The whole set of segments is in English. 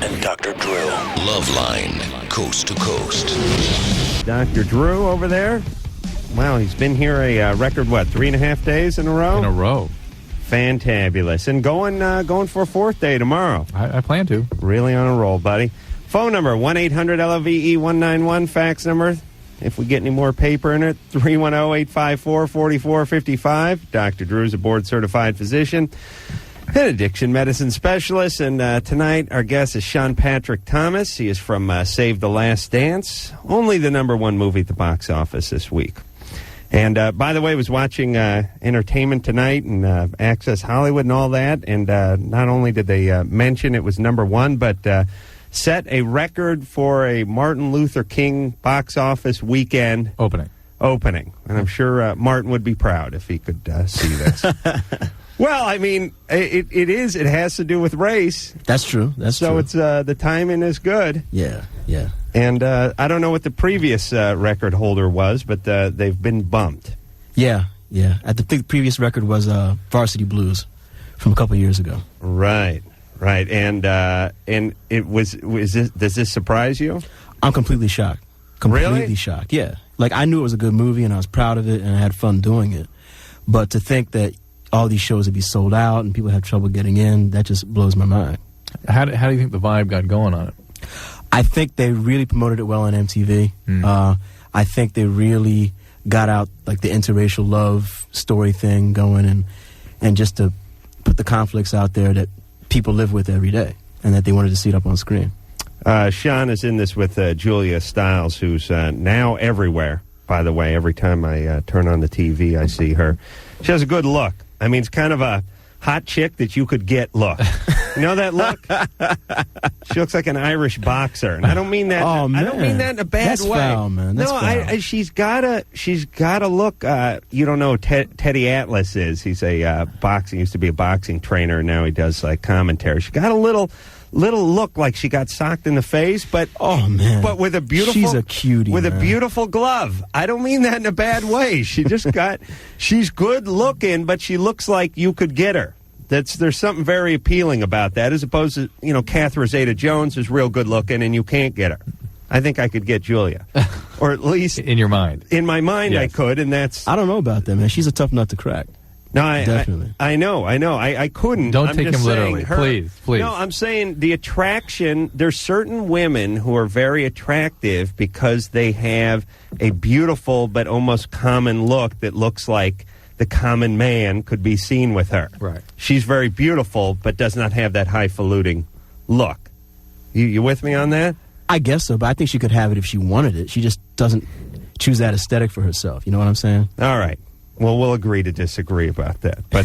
and Dr. Drew. LoveLine, coast to coast. Dr. Drew over there. Wow, he's been here a record, 3.5 days in a row? In a row. Fantabulous. And going for a fourth day tomorrow. I plan to. Really on a roll, buddy. Phone number, 1-800-LOVE-191. Fax number, if we get any more paper in it, 310-854-4455. Dr. Drew's a board-certified physician, an addiction medicine specialist. And tonight, our guest is Sean Patrick Thomas. He is from Save the Last Dance, only the #1 movie at the box office this week. And, by the way, I was watching Entertainment Tonight and Access Hollywood and all that, and not only did they mention it was #1, but set a record for a Martin Luther King box office weekend Opening. And I'm sure Martin would be proud if he could see this. Well, I mean, it has to do with race. That's true. So true. It's the timing is good. Yeah. And I don't know what the previous record holder was, but they've been bumped. Yeah. I think the previous record was Varsity Blues from a couple years ago. Right. And it was this, does this surprise you? I'm completely shocked. Really? Shocked. Yeah. Like, I knew it was a good movie and I was proud of it and I had fun doing it. But to think that all these shows would be sold out and people had trouble getting in, that just blows my mind. How do you think the vibe got going on it? I think they really promoted it well on MTV. I think they really got out like the interracial love story thing going and just to put the conflicts out there that people live with every day and that they wanted to see it up on screen. Sean is in this with Julia Stiles, who's now everywhere, by the way. Every time I turn on the TV, I see her. She has a good look. I mean, it's kind of a hot chick that you could get look. You know that look? She looks like an Irish boxer, and I don't mean that. Oh, man. I don't mean that in a bad way. Foul, man. That's foul. She's got a look. You don't know who Teddy Atlas is. He's a used to be a boxing trainer, and now he does like commentary. She got a little look like she got socked in the face, but oh man, but with a beautiful, she's a cutie with man. A beautiful glove. I don't mean that in a bad way. She just she's good looking, but she looks like you could get her. There's something very appealing about that, as opposed to Catherine Zeta-Jones is real good looking and you can't get her. I think I could get Julia, or at least in your mind. In my mind, yes. I could, and that's. I don't know about that, man. She's a tough nut to crack. No, definitely. I know. I couldn't. Don't take him literally, please. No, I'm saying the attraction. There's certain women who are very attractive because they have a beautiful but almost common look that looks like the common man could be seen with her. Right. She's very beautiful but does not have that highfalutin look. You with me on that? I guess so, but I think she could have it if she wanted it. She just doesn't choose that aesthetic for herself. You know what I'm saying? All right. Well, we'll agree to disagree about that. But,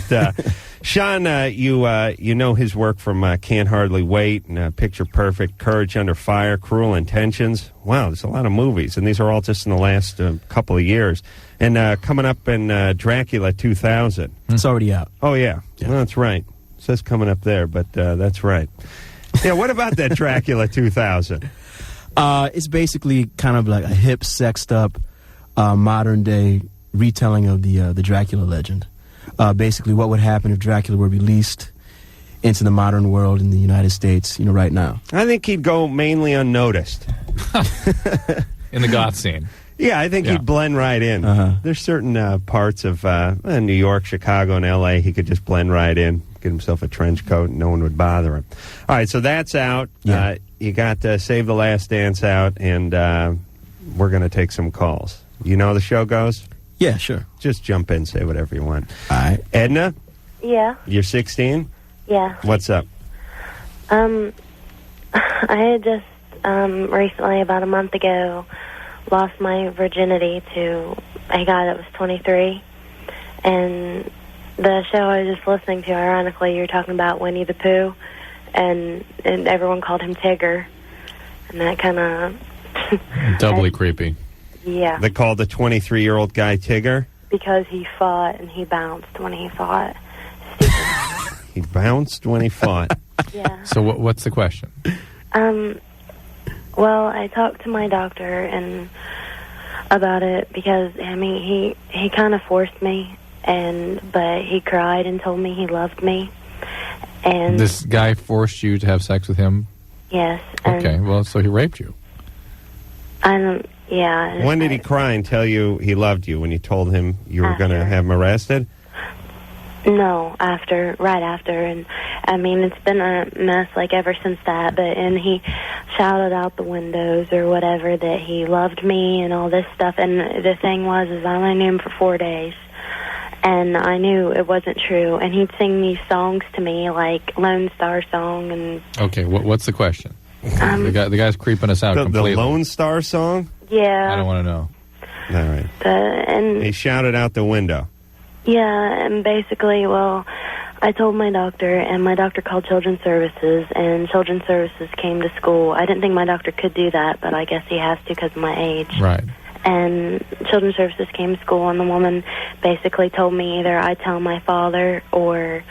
Sean, you know his work from Can't Hardly Wait, and Picture Perfect, Courage Under Fire, Cruel Intentions. Wow, there's a lot of movies, and these are all just in the last couple of years. And coming up in Dracula 2000. It's already out. Oh, yeah. Well, that's right. It says coming up there, but that's right. Yeah, what about that Dracula 2000? It's basically kind of like a hip, sexed up, modern-day retelling of the Dracula legend. Basically, what would happen if Dracula were released into the modern world in the United States, right now? I think he'd go mainly unnoticed. In the goth scene. Yeah, I think he'd blend right in. There's certain parts of New York, Chicago, and L.A. he could just blend right in, get himself a trench coat, and no one would bother him. All right, so that's out. Yeah. You got Save the Last Dance out, and we're going to take some calls. You know how the show goes? Yeah, sure. Just jump in, say whatever you want. All right. Edna? Yeah. You're 16? Yeah. What's up? I had just recently, about a month ago, lost my virginity to a guy that was 23. And the show I was just listening to, ironically, you were talking about Winnie the Pooh, and everyone called him Tigger. And that kind of... Doubly creepy. Yeah. They called the 23-year-old guy Tigger? Because he fought and he bounced when he fought. He bounced when he fought. Yeah. So what's the question? Well, I talked to my doctor and about it because, he kind of forced me, but he cried and told me he loved me. And this guy forced you to have sex with him? Yes. And Okay, well, so he raped you. I don't. Yeah. When did he cry and tell you he loved you? When you told him you were going to After. have him arrested? No, right after, and I mean it's been a mess like ever since that. And he shouted out the windows or whatever that he loved me and all this stuff. And the thing is I only knew him for 4 days, and I knew it wasn't true. And he'd sing these songs to me like Lone Star Song and. Okay, what's the question? The guy's creeping us out completely. The Lone Star song? Yeah. I don't want to know. All right. And He shouted out the window. yeah, and basically, well, I told my doctor, and my doctor called Children's Services, and Children's Services came to school. I didn't think my doctor could do that, but I guess he has to because of my age. Right. And Children's Services came to school, and the woman basically told me either I tell my father or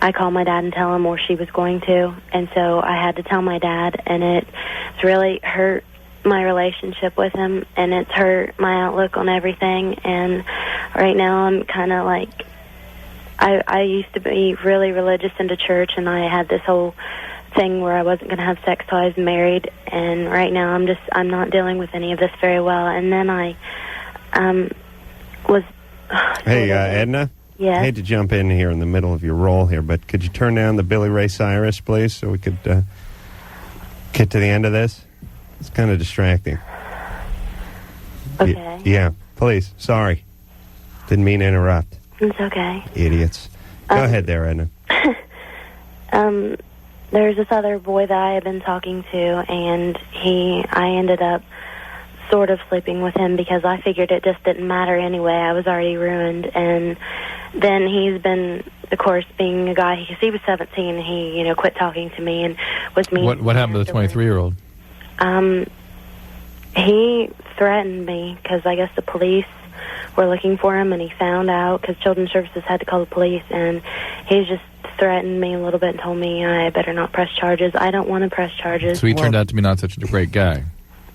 I call my dad and tell him, or she was going to. And so I had to tell my dad, and it's really hurt my relationship with him, and it's hurt my outlook on everything. And right now I'm kind of like, I used to be really religious into church, and I had this whole thing where I wasn't going to have sex till I was married, and right now I'm not dealing with any of this very well. And then I was Hey, Edna? Yes. I hate to jump in here in the middle of your role here, but could you turn down the Billy Ray Cyrus, please, so we could get to the end of this? It's kind of distracting. Okay. Yeah, please. Sorry. Didn't mean to interrupt. It's okay. Idiots. Go ahead there, Edna. There's this other boy that I had been talking to, and I ended up sort of sleeping with him because I figured it just didn't matter anyway. I was already ruined. And then he's been, of course, being a guy, because he was 17, he, quit talking to me and was mean. What happened to the 23-year-old? He threatened me because I guess the police were looking for him, and he found out because Children's Services had to call the police, and he just threatened me a little bit and told me I better not press charges. I don't want to press charges. So he turned out to be not such a great guy.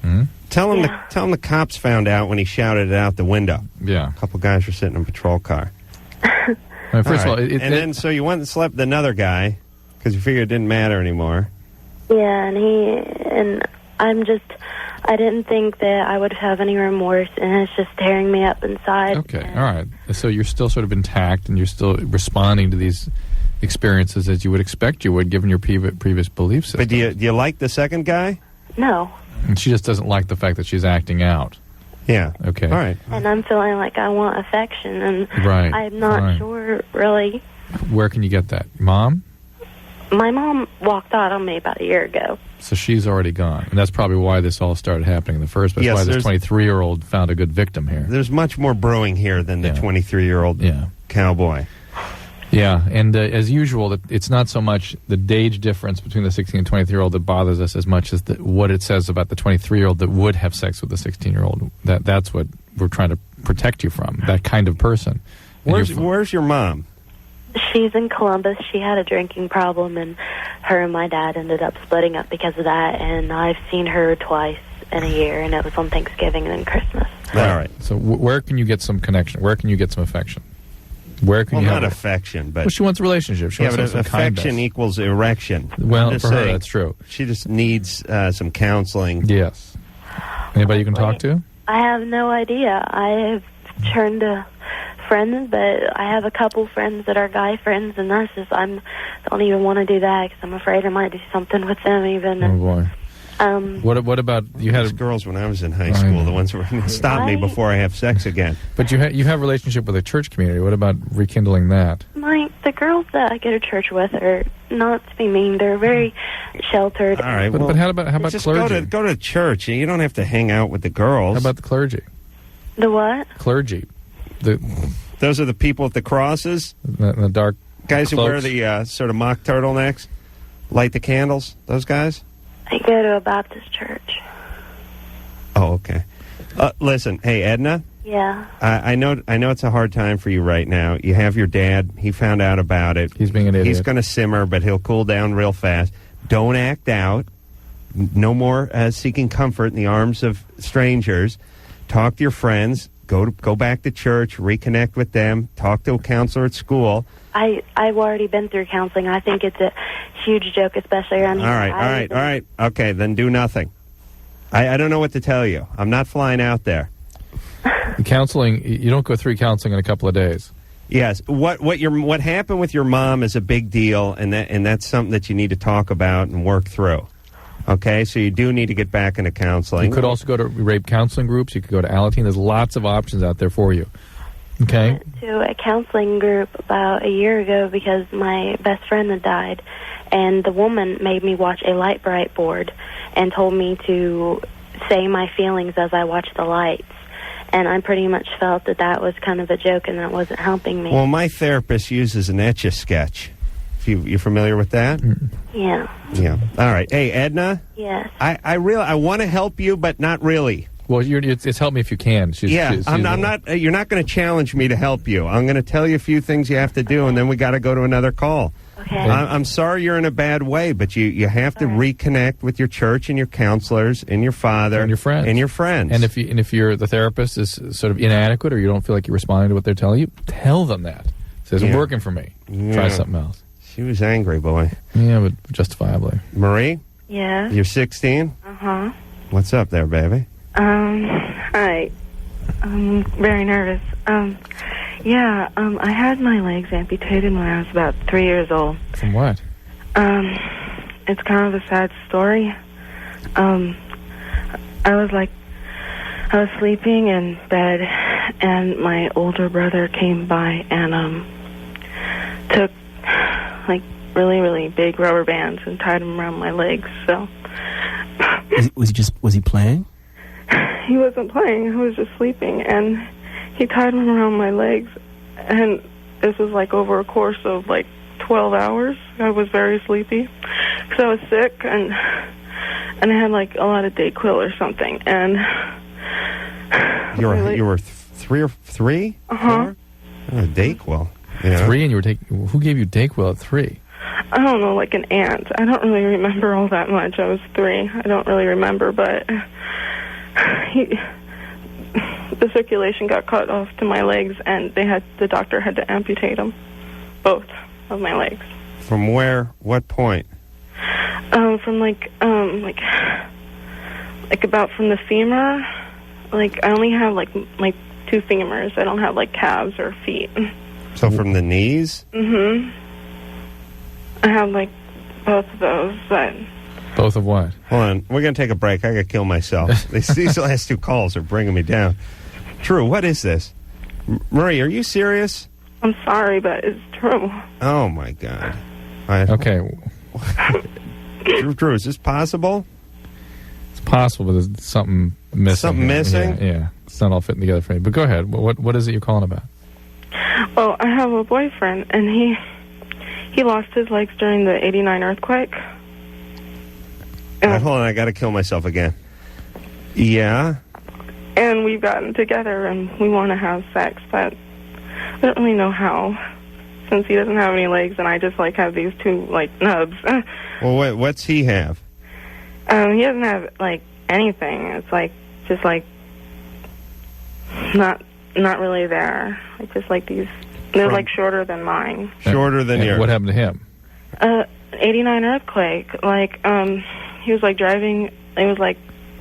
Hmm? Tell him the cops found out when he shouted it out the window. Yeah. A couple guys were sitting in a patrol car. First of all, then so you went and slept with another guy because you figured it didn't matter anymore. Yeah, and I didn't think that I would have any remorse, and it's just tearing me up inside. Okay, all right. So you're still sort of intact, and you're still responding to these experiences as you would expect you would, given your previous belief system. But do you like the second guy? No. And she just doesn't like the fact that she's acting out. Yeah. Okay. All right. And I'm feeling like I want affection, and Right. I'm not sure, really. Where can you get that? Mom? My mom walked out on me about a year ago. So she's already gone. And that's probably why this all started happening in the first place. Yes, Why this 23-year-old found a good victim here. There's much more brewing here than the 23-year-old cowboy. Yeah, and as usual, it's not so much the age difference between the 16 and 23-year-old that bothers us as much as what it says about the 23-year-old that would have sex with the 16-year-old. That's what we're trying to protect you from, that kind of person. Where's your mom? She's in Columbus. She had a drinking problem, and her and my dad ended up splitting up because of that, and I've seen her twice in a year, and it was on Thanksgiving and Christmas. All right. So where can you get some connection? Where can you get some affection? Where can you have not affection, but... Well, she wants a relationship. She wants some affection kindness. equals erection. Well, for her, that's true. She just needs some counseling. Yes. Anybody you can talk to? I have no idea. I have turned to friends, but I have a couple friends that are guy friends, and that's just, I don't even want to do that because I'm afraid I might do something with them even. Oh, boy. What about you had girls when I was in high school, the ones who were going to stop me before I have sex again. But you have a relationship with a church community. What about rekindling that? The girls that I go to church with are, not to be mean, they're very sheltered. All right, but how about just clergy? Go to church. You don't have to hang out with the girls. How about the clergy? The what? Clergy. Those are the people with the crosses? The dark guys who wear cloaks? the sort of mock turtlenecks, light the candles. Those guys? I go to a Baptist church. Oh, okay. Listen, hey, Edna. Yeah. I know it's a hard time for you right now. You have your dad. He found out about it. He's being an idiot. He's going to simmer, but he'll cool down real fast. Don't act out. No more seeking comfort in the arms of strangers. Talk to your friends. Go back to church. Reconnect with them. Talk to a counselor at school. I've already been through counseling. I think it's a huge joke, especially around here. All right. Okay, then do nothing. I don't know what to tell you. I'm not flying out there. Counseling, you don't go through counseling in a couple of days. Yes. What happened with your mom is a big deal, and that's something that you need to talk about and work through. Okay, so you do need to get back into counseling. You could also go to rape counseling groups. You could go to Alateen. There's lots of options out there for you. Okay. I went to a counseling group about a year ago because my best friend had died, and the woman made me watch a light bright board and told me to say my feelings as I watched the lights. And I pretty much felt that was kind of a joke and that wasn't helping me. Well, my therapist uses an Etch-a-Sketch. You familiar with that? Yeah. Yeah. All right. Hey, Edna? Yes. I want to help you, but not really. Well, it's help me if you can. I'm not. You're not going to challenge me to help you. I'm going to tell you a few things you have to do, and then we got to go to another call. Okay. I'm sorry you're in a bad way, but you have to reconnect with your church and your counselors and your father and your friends. And if you're the therapist is sort of inadequate or you don't feel like you're responding to what they're telling you, tell them that. It isn't working for me. Yeah. Try something else. She was angry, boy. Yeah, but justifiably. Marie? Yeah. You're 16? Uh-huh. What's up there, baby? Hi. I'm very nervous. I had my legs amputated when I was about 3 years old. From what? It's kind of a sad story. I was sleeping in bed, and my older brother came by and took really, really big rubber bands and tied them around my legs. So was he playing? He wasn't playing. I was just sleeping, and he tied them around my legs. And this was over a course of 12 hours. I was very sleepy because I was sick, and I had a lot of Dayquil or something. And you were 3? Uh-huh. Dayquil. Yeah. 3, and you were taking. Who gave you Dayquil at 3? I don't know, an aunt. I don't really remember all that much. I was 3. I don't really remember, but the circulation got cut off to my legs, and the doctor had to amputate them, both of my legs. From where? What point? From about from the femur. I only have 2 femurs. I don't have calves or feet. So from the knees? Mm-hmm. I have both of those, but. Both of what? Hold on. We're going to take a break. I got to kill myself. These last 2 calls are bringing me down. Drew, what is this? Marie, are you serious? I'm sorry, but it's true. Oh, my God. Okay. Drew, is this possible? It's possible, but there's something missing. Something missing? Yeah. It's not all fitting together for me. But go ahead. What is it you're calling about? Well, I have a boyfriend, and he lost his legs during the '89 earthquake. Hold on, I got to kill myself again. Yeah? And we've gotten together, and we want to have sex, but I don't really know how, since he doesn't have any legs, and I just, have these 2, nubs. Well, what's he have? He doesn't have, anything. It's, just, not really there. Just, these, they're, shorter than mine. Shorter than yours? What happened to him? 89 earthquake. He was, driving, he was,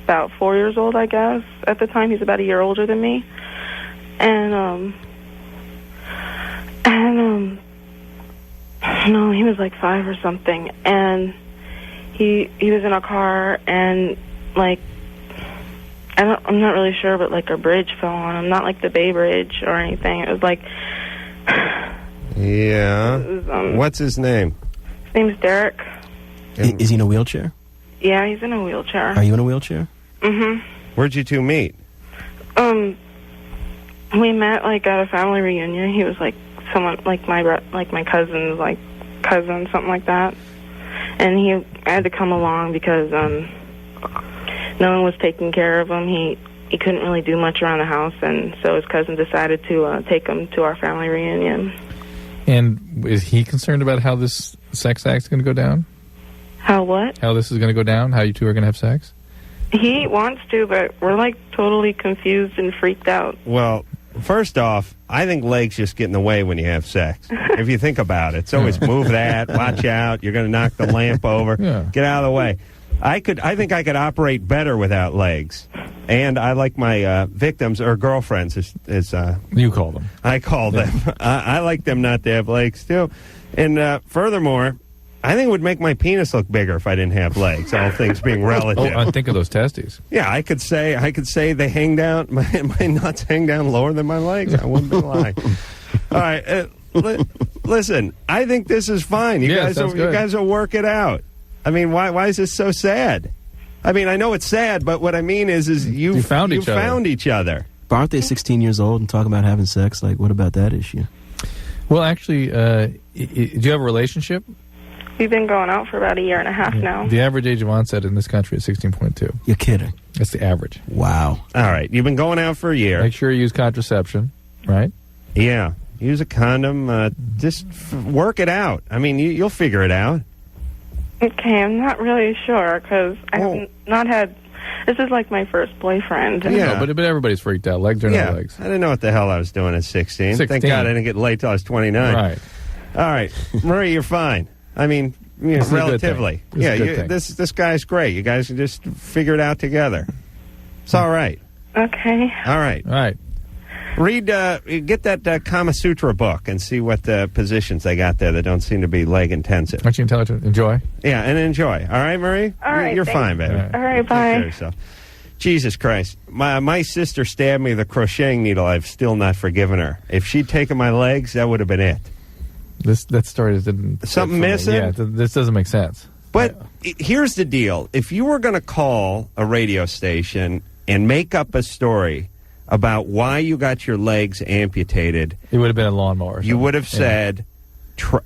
about 4 years old, I guess, at the time. He's about a year older than me. And no, he was, 5 or something. And he was in a car, and, I'm not really sure, but, a bridge fell on him. Not, the Bay Bridge or anything. It was, Yeah. It was, what's his name? His name's Derek. Is he in a wheelchair? Yeah, he's in a wheelchair. Are you in a wheelchair? Mm-hmm. Where'd you 2 meet? We met at a family reunion. He was someone my cousin's cousin, something like that. And he had to come along because no one was taking care of him. He couldn't really do much around the house, and so his cousin decided to take him to our family reunion. And is he concerned about how this sex act's going to go down? How what? How this is going to go down? How you 2 are going to have sex? He wants to, but we're totally confused and freaked out. Well, First off, I think legs just get in the way when you have sex. If you think about it, it's always move that, watch out, you're going to knock the lamp over, get out of the way. I think I could operate better without legs. And I like my victims or girlfriends, as you call them. I call them. I like them not to have legs, too. And furthermore, I think it would make my penis look bigger if I didn't have legs, all things being relative. Oh, think of those testes. Yeah, I could say they hang down, my nuts hang down lower than my legs. I wouldn't be lying. All right, listen, I think this is fine. You guys will work it out. I mean, why is this so sad? I mean, I know it's sad, but what I mean is you found each other. But aren't they 16 years old and talking about having sex? Like, what about that issue? Well, actually, do you have a relationship? We've been going out for about a year and a half now. The average age of onset in this country is 16.2. You're kidding. That's the average. Wow. All right. You've been going out for a year. Make sure you use contraception, right? Yeah. Use a condom. Just work it out. I mean, you'll figure it out. Okay, I'm not really sure because I've not had... This is like my first boyfriend. Yeah, but everybody's freaked out. Legs or no legs. I didn't know what the hell I was doing at 16. Thank God I didn't get laid till I was 29. Right. All right. Marie, you're fine. I mean, relatively. This guy's great. You guys can just figure it out together. It's all right. Okay. All right. Read, get that Kama Sutra book and see what positions they got there that don't seem to be leg intensive. Aren't you intelligent? Enjoy. Yeah, and enjoy. All right, Marie? All right. You're fine, baby. All right, bye. Jesus Christ. My sister stabbed me with a crocheting needle. I've still not forgiven her. If she'd taken my legs, that would have been it. That story didn't... Something missing? Yeah, this doesn't make sense. But here's the deal. If you were going to call a radio station and make up a story about why you got your legs amputated... It would have been a lawnmower. You would have said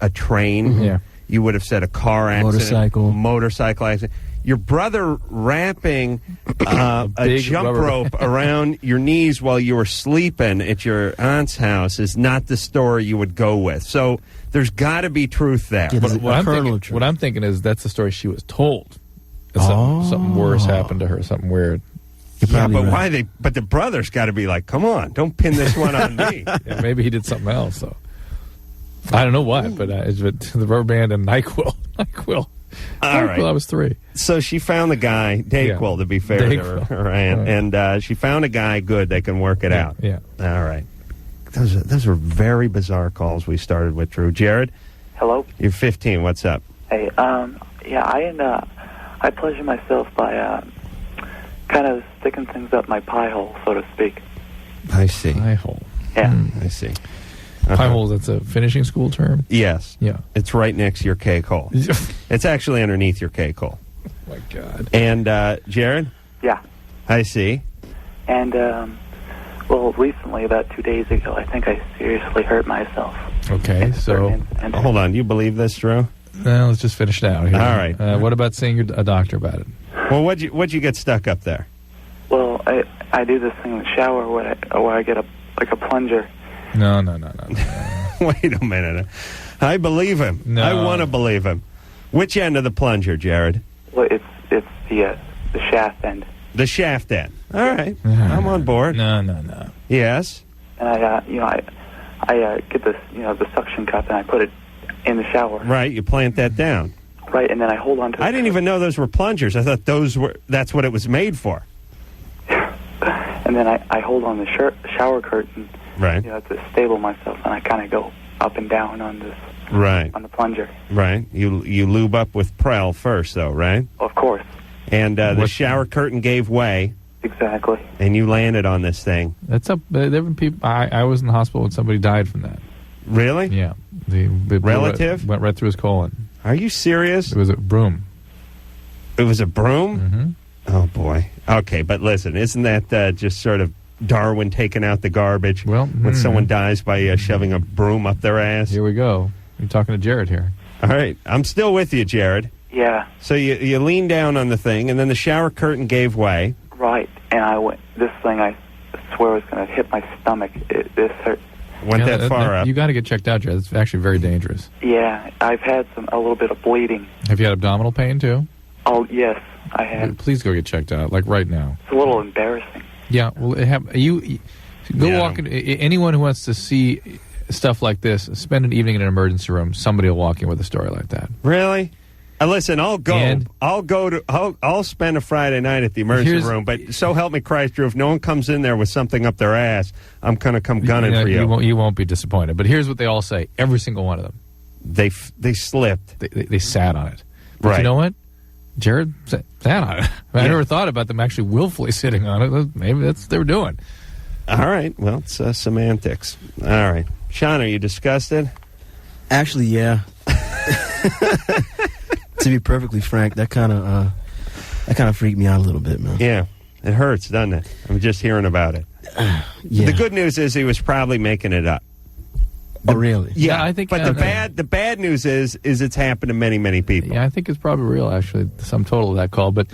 a train. Yeah. You would have said a car accident. Motorcycle accident. Your brother wrapping a jump rope around your knees while you were sleeping at your aunt's house is not the story you would go with. So there's got to be truth there. Yeah, what I'm thinking is that's the story she was told. Something worse happened to her, something weird. Yeah, but why But the brother's got to be like, come on, don't pin this one on me. Yeah, maybe he did something else, though. I don't know what, but it's the rubber band and NyQuil. All right. I was 3. So she found the guy, Dayquil, to be fair to her, right? And she found a guy good that can work it out. Yeah. All right. Those were very bizarre calls we started with, Drew. Jared? Hello? You're 15. What's up? Hey, I pleasure myself by kind of sticking things up my pie hole, so to speak. I see. Pie hole. Yeah. I see. Pie hole, that's a finishing school term? Yes. Yeah. It's right next to your cake hole. It's actually underneath your cake hole. Oh, my God. And, Jared? Yeah. I see. And, well, recently, about 2 days ago, I think I seriously hurt myself. Okay, so... Hold on. Do you believe this, Drew? Well, let's just finish it out here. All right. What about seeing a doctor about it? Well, what'd you get stuck up there? Well, I do this thing in the shower where I get a plunger. No. Wait a minute. I believe him. No. I want to believe him. Which end of the plunger, Jared? Well, it's the shaft end. The shaft end. All right. I'm on board. No. Yes. And I get this, the suction cup, and I put it in the shower. Right. You plant that down. Right, and then I hold on to it. I didn't even know those were plungers. I thought that's what it was made for. And then I hold on the shower curtain. Right. To stable myself, and I kind of go up and down on this. Right. On the plunger. Right. You lube up with Prel first, though, right? Of course. And the shower curtain gave way. Exactly. And you landed on this thing. That's up. There have been people. I was in the hospital when somebody died from that. Really? Yeah. The relative went right through his colon. Are you serious? It was a broom. It was a broom? Mm-hmm. Oh, boy. Okay, but listen, isn't that just sort of Darwin taking out the garbage when someone dies by shoving a broom up their ass? Here we go. You're talking to Jared here. All right. I'm still with you, Jared. Yeah. So you lean down on the thing, and then the shower curtain gave way. Right. And this thing, I swear, was going to hit my stomach. This hurt. Went that far up. You got to get checked out, Jared. It's actually very dangerous. Yeah. I've had a little bit of bleeding. Have you had abdominal pain, too? Oh, yes, I have. Please go get checked out, like right now. It's a little embarrassing. Yeah, well, Go Yeah. walk in. Anyone who wants to see stuff like this, spend an evening in an emergency room. Somebody will walk in with a story like that. Really? Listen, I'll go. And- I'll spend a Friday night at the emergency Here's- room. But so help me Christ, Drew, if no one comes in there with something up their ass, I'm gonna come gunning for you. You won't be disappointed. But here's what they all say. Every single one of them. They slipped. They sat on it. But Right. you know what? Jared sat on it. I never thought about them actually willfully sitting on it. Maybe that's what they were doing. All right. Well, it's semantics. All right. Sean, are you disgusted? Actually, yeah. To be perfectly frank, that kind of freaked me out a little bit, man. Yeah. It hurts, doesn't it? I'm just hearing about it. Yeah. The good news is he was probably making it up. Oh, really? Yeah, I think- But the bad news is it's happened to many, many people. Yeah, I think it's probably real. Actually, the sum total of that call. But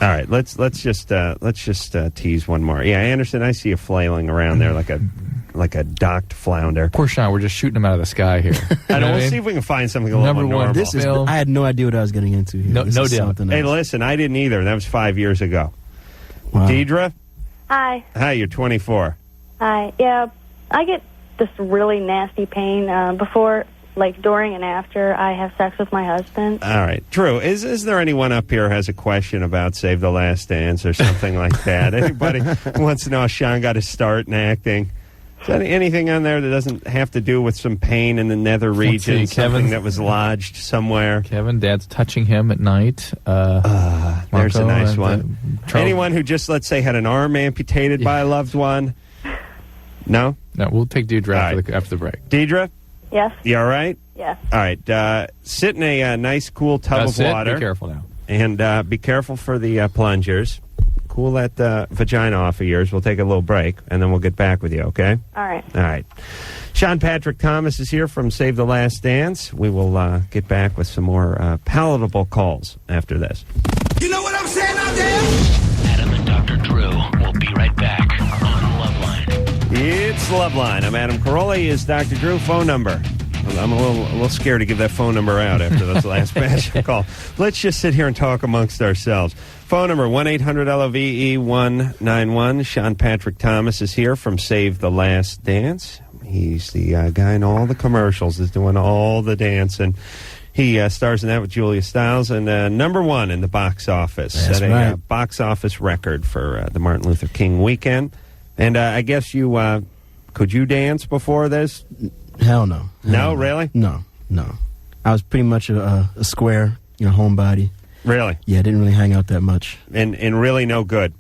All right, let's just tease one more. Yeah, Anderson, I see you flailing around there like a docked flounder. poor Sean, we're just shooting him out of the sky here. I know. We'll see if we can find something a little Number more one, normal. This is. Phil. I had no idea what I was getting into here. No- This no is doubt. something Hey, else. listen, I didn't either. That was 5 years ago. Wow. Deidre, Hi. hi, you're 24. Hi. Yeah, I get this really nasty pain before, like during and after I have sex with my husband. All right, Drew, is there anyone up here who has a question about Save the Last Dance or something like that? Anybody who wants to know how Sean got his start in acting? Is there anything on there that doesn't have to do with some pain in the nether region, see, Kevin. something that was lodged somewhere? Kevin, Dad's touching him at night. There's a Marco nice and, one. Charles- Anyone who just, let's say, had an arm amputated by a loved one? No? No, we'll take Deidre All right. after the break. Deidre, Yes. you all right? Yes. All right. Sit in a nice, cool tub of Sit. water. Be careful now. And be careful for the plungers. Cool that vagina off of yours. We'll take a little break, and then we'll get back with you, okay? All right. All right. Sean Patrick Thomas is here from Save the Last Dance. We will get back with some more palatable calls after this. You know what I'm saying out there? Adam and Dr. Drew will be right back on LoveLine. It's LoveLine. I'm Adam Carolla. He is Dr. Drew. Phone number. I'm a little scared to give that phone number out after this last passion call. Let's just sit here and talk amongst ourselves. Phone number 1-800-LOVE-191. Sean Patrick Thomas is here from Save the Last Dance. He's the guy in all the commercials, is doing all the dancing. He stars in that with Julia Stiles, and number one in the box office. That's Set a right. box office record for the Martin Luther King weekend. And I guess you, could you dance before this? Hell no. No, really? No. I was pretty much a square, homebody. Really? Yeah, I didn't really hang out that much. And really no good.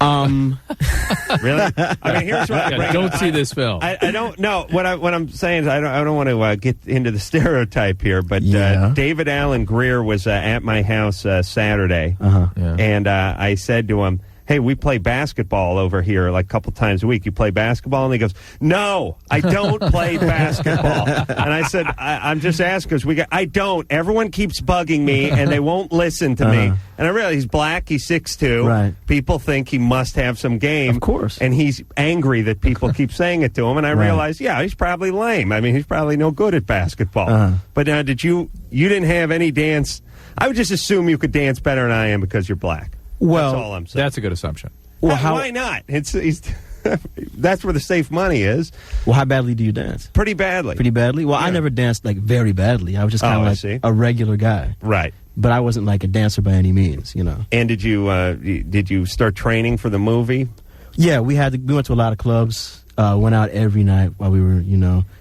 Really? I mean, here's what Yeah, don't see this film. I don't know. What I'm saying is I don't want to get into the stereotype here, but Yeah. David Allen Greer was at my house Saturday, Uh-huh. Yeah. and I said to him, hey, we play basketball over here like a couple times a week. You play basketball? And he goes, no, I don't play basketball. And I said, I'm just asking because I don't. Everyone keeps bugging me, and they won't listen to me. And I realize he's black. He's 6'2". Right. People think he must have some game. Of course. And he's angry that people keep saying it to him. And I Right. realized, yeah, he's probably lame. I mean, he's probably no good at basketball. Uh-huh. But now, you didn't have any dance? I would just assume you could dance better than I am because you're black. Well, That's all I'm saying. That's a good assumption. Well, how Why not? That's where the safe money is. how badly do you dance? Pretty badly. Pretty badly? Well, I never danced like very badly. I was just kind Oh, I of see. like a regular guy. Right. But I wasn't like a dancer by any means, And did you start training for the movie? Yeah, we went to a lot of clubs, went out every night while we were,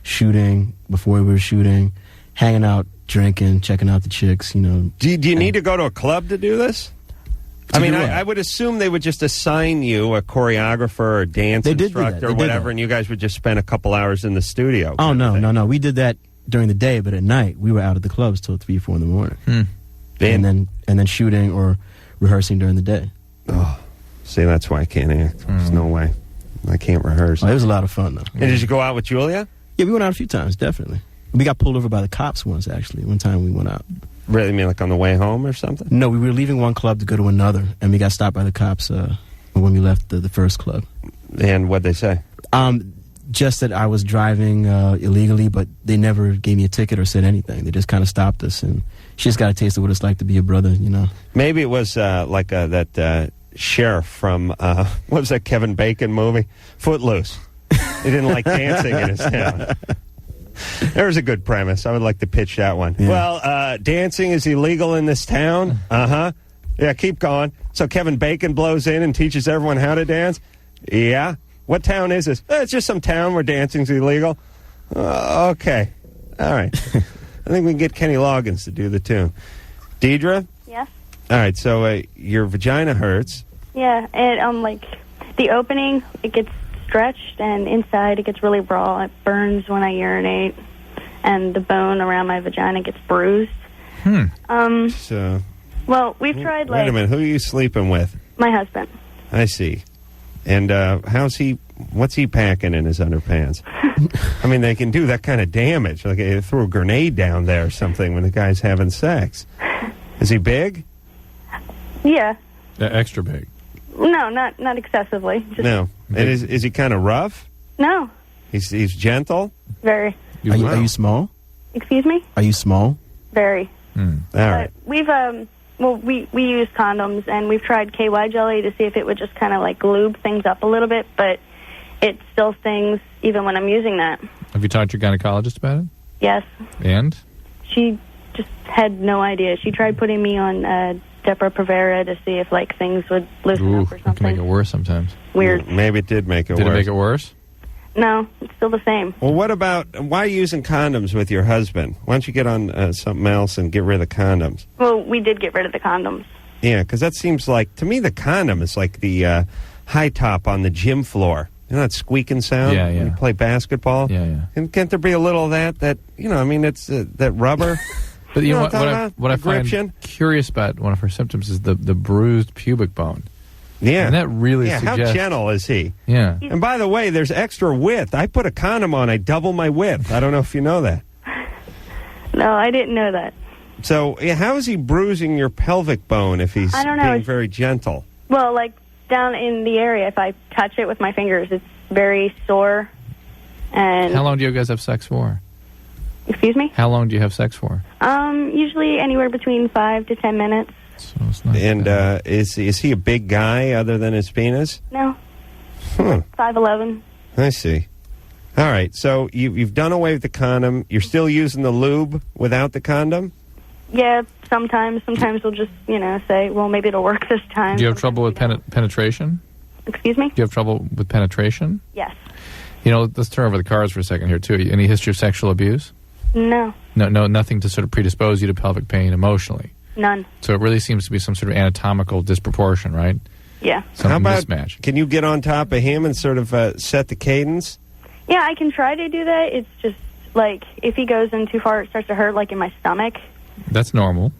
shooting, before we were shooting, hanging out, drinking, checking out the chicks, Do you need to go to a club to do this? I mean, do what? I would assume they would just assign you a choreographer or a dance They did do that. instructor They or did whatever, that. and you guys would just spend a couple hours in the studio. Oh, kind of thing. no. We did that during the day, but at night, we were out at the clubs till 3, 4 in the morning. And then shooting or rehearsing during the day. See, that's why I can't act. There's no way. I can't rehearse. Oh, it was a lot of fun, though. And did you go out with Julia? Yeah, we went out a few times, definitely. We got pulled over by the cops once, actually. One time we went out. Really, mean like on the way home or something? No, we were leaving one club to go to another, and we got stopped by the cops when we left the first club. And what'd they say? Just that I was driving illegally, but they never gave me a ticket or said anything. They just kind of stopped us, and she just got a taste of what it's like to be a brother, Maybe it was that sheriff from, what was that Kevin Bacon movie? Footloose. He didn't like dancing in his town. There's a good premise. I would like to pitch that one. Yeah. Well, dancing is illegal in this town. Uh-huh. Yeah, keep going. So Kevin Bacon blows in and teaches everyone how to dance? Yeah. What town is this? It's just some town where dancing's illegal. Okay. All right. I think we can get Kenny Loggins to do the tune. Deidre? Yes. All right, so your vagina hurts. Yeah, and like the opening, it gets stretched, and inside it gets really raw. It burns when I urinate, and the bone around my vagina gets bruised. So, Well, we've tried wait a minute. Who are you sleeping with? my husband. I see. And what's he packing in his underpants? I mean, they can do that kind of damage. Like they throw a grenade down there or something when the guy's having sex. Is he big? Yeah. Extra big. No, not excessively. Just, No. And is he kind of rough? No. He's gentle? Very. Are you small? Excuse me? Are you small? Very. All right. We've we use condoms, and we've tried KY jelly to see if it would just kind of like lube things up a little bit, but it still stings even when I'm using that. Have you talked to your gynecologist about it? Yes. And? She just had no idea. She tried putting me on Depo-Provera to see if like things would loosen up or It can make it something. worse sometimes. Weird. Maybe it did make it worse. Did it make it worse? No, it's still the same. Well, what about, why are you using condoms with your husband? Why don't you get on something else and get rid of the condoms? Well, we did get rid of the condoms. Yeah, because that seems like, to me, the condom is like the high top on the gym floor. You know that squeaking sound Yeah, when yeah. you play basketball? Yeah, yeah. And can't there be a little of that, you know, I mean, it's that rubber. But you know what, what I'm talking what I about? find Gription? curious about one of her symptoms is the bruised pubic bone. Yeah. And that really yeah, suggests... how gentle is he? Yeah. And by the way, there's extra width. I put a condom on, I double my width. I don't know if you know that. No, I didn't know that. So, yeah, how is he bruising your pelvic bone if he's I don't know. being It's- very gentle? Well, like down in the area, if I touch it with my fingers, it's very sore. And How long do you guys have sex for? excuse me? How long do you have sex for? Usually anywhere between 5 to 10 minutes. So it's not And bad. is he a big guy other than his penis? No, Huh. 5'11". I see. All right, so you've done away with the condom. You're still using the lube without the condom? Yeah, sometimes we'll just, say, well, maybe it'll work this time. Do you have trouble with penetration? Excuse me? Do you have trouble with penetration? Yes. You know, let's turn over the cards for a second here, too. Any history of sexual abuse? No, No, nothing to sort of predispose you to pelvic pain emotionally. none. So it really seems to be some sort of anatomical disproportion, right? Yeah. Some How about, mismatch. can you get on top of him and sort of set the cadence? Yeah, I can try to do that. It's just, like, if he goes in too far, it starts to hurt, like, in my stomach. That's normal.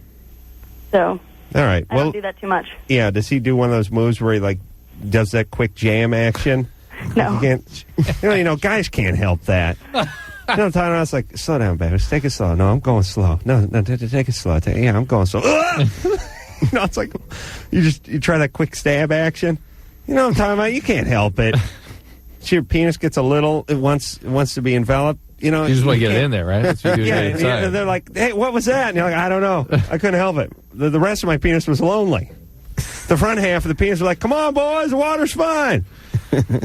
So All right. I Well, don't do that too much. yeah, does he do one of those moves where he, like, does that quick jam action? No. You can't, you know, guys can't help that. You know what I'm talking about? It's like, slow down, baby. Just take it slow. No, I'm going slow. No, take it slow. Yeah, I'm going slow. You know, it's like, you try that quick stab action. You know what I'm talking about? You can't help it. So your penis gets a little, it wants to be enveloped. You know, You just want to get it can't- in there, right? That's what you do to Yeah, get inside. and they're like, hey, what was that? And you're like, I don't know. I couldn't help it. The rest of my penis was lonely. The front half of the penis was like, come on, boys, the water's fine.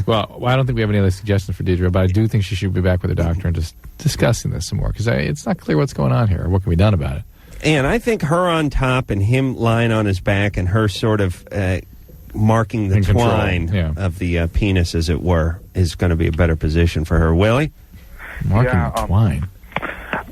Well, I don't think we have any other suggestions for Deidre, but I do think she should be back with her doctor and just discussing this some more, because it's not clear what's going on here or what can be done about it. And I think her on top and him lying on his back and her sort of marking the In control, twine yeah. of the penis, as it were, is going to be a better position for her. Willie? Marking Yeah, the twine.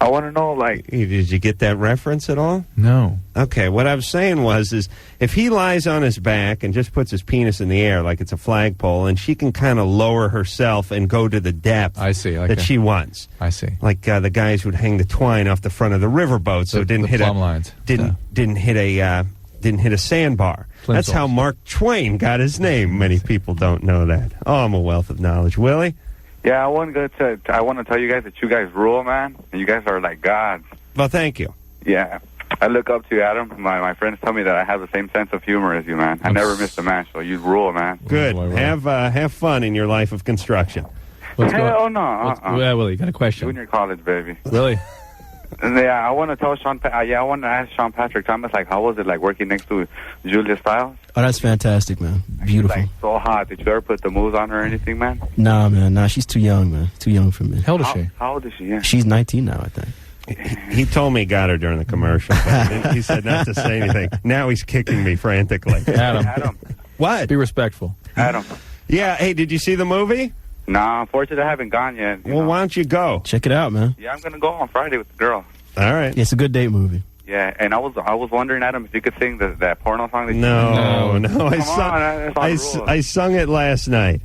I want to know, like, Did you get that reference at all? No. Okay, what I was saying is if he lies on his back and just puts his penis in the air like it's a flagpole, and she can kind of lower herself and go to the depth I see. Like that she wants. I see. Like the guys who'd hang the twine off the front of the riverboat so it didn't the hit plumb lines. didn't hit a sandbar. That's Plimsolls. how Mark Twain got his name. Many people don't know that. Oh, I'm a wealth of knowledge. Willie? yeah, I want to tell you guys that you guys rule, man. And you guys are like gods. Well, thank you. Yeah. I look up to you, Adam. My friends tell me that I have the same sense of humor as you, man. I never missed a match, so you rule, man. Good. boy, Willie. Have fun in your life of construction. Let's go. Hell no. Yeah, Willie, you got a question. Junior college, baby. Willie, Yeah, I want to tell I want to ask Sean Patrick Thomas, like, how was it, like, working next to Julia Stiles? Oh, that's fantastic, man. Beautiful. She's, like, so hot. Did you ever put the moves on her or anything, man? Nah, man. Nah, she's too young, man. Too young for me. How old is she? How old is she? Yeah. She's 19 now, I think. He told me he got her during the commercial, but he said not to say anything. Now he's kicking me frantically. Adam. What? Be respectful. Adam. Yeah, hey, did you see the movie? Nah, unfortunately, I haven't gone yet. Well, why don't you go? Check it out, man. Yeah, I'm going to go on Friday with the girl. All right. Yeah, it's a good date movie. Yeah, and I was wondering, Adam, if you could sing that porno song that No. I sung it last night.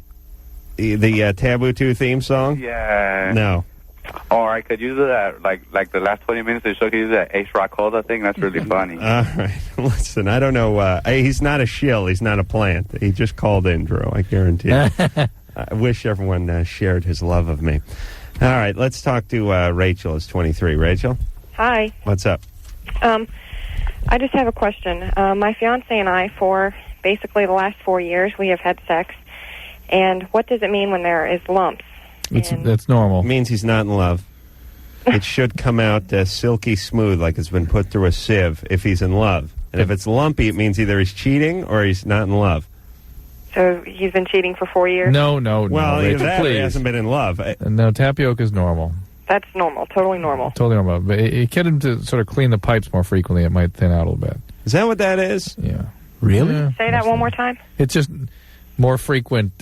The Taboo 2 theme song? Yeah. No. Or I could use that, like the last 20 minutes, the show could use that Ace Rock Holda thing. That's really funny. All right. Listen, I don't know. He's not a shill. He's not a plant. He just called in, Drew. I guarantee you. I wish everyone shared his love of me. All right. Let's talk to Rachel, who's 23. Rachel? Hi. What's up? I just have a question. My fiance and I, for basically the last 4 years, we have had sex. And what does it mean when there is lumps? That's normal. It means he's not in love. It should come out silky smooth, like it's been put through a sieve, if he's in love. And if it's lumpy, it means either he's cheating or he's not in love. So he's been cheating for 4 years? Well, No, either Rachel, that or he please. hasn't been in love. No, tapioca is normal. That's normal, totally normal. Totally normal. But get him to sort of clean the pipes more frequently. It might thin out a little bit. Is that what that is? Yeah. Really? Yeah, Say that one more time. It's just more frequent.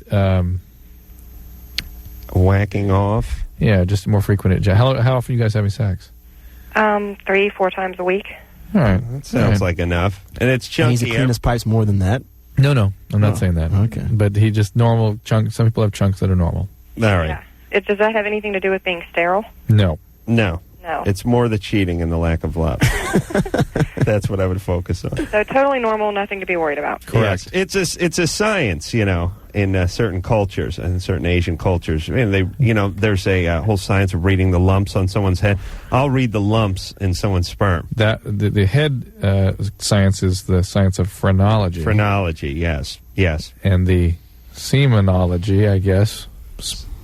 Whacking off? Yeah, just more frequent. How often are you guys having sex? 3-4 times a week. All right. That sounds like enough. And it's chunky. He needs to clean his pipes more than that? No, I'm not saying that. Okay. But he just normal chunks. Some people have chunks that are normal. All right. Yeah. Does that have anything to do with being sterile? No. No. It's more the cheating and the lack of love. That's what I would focus on. So totally normal, nothing to be worried about. Correct. Yes. It's a science, in certain cultures and certain Asian cultures. There's a whole science of reading the lumps on someone's head. I'll read the lumps in someone's sperm. That the head science is the science of phrenology. Phrenology, yes. And the semenology, I guess.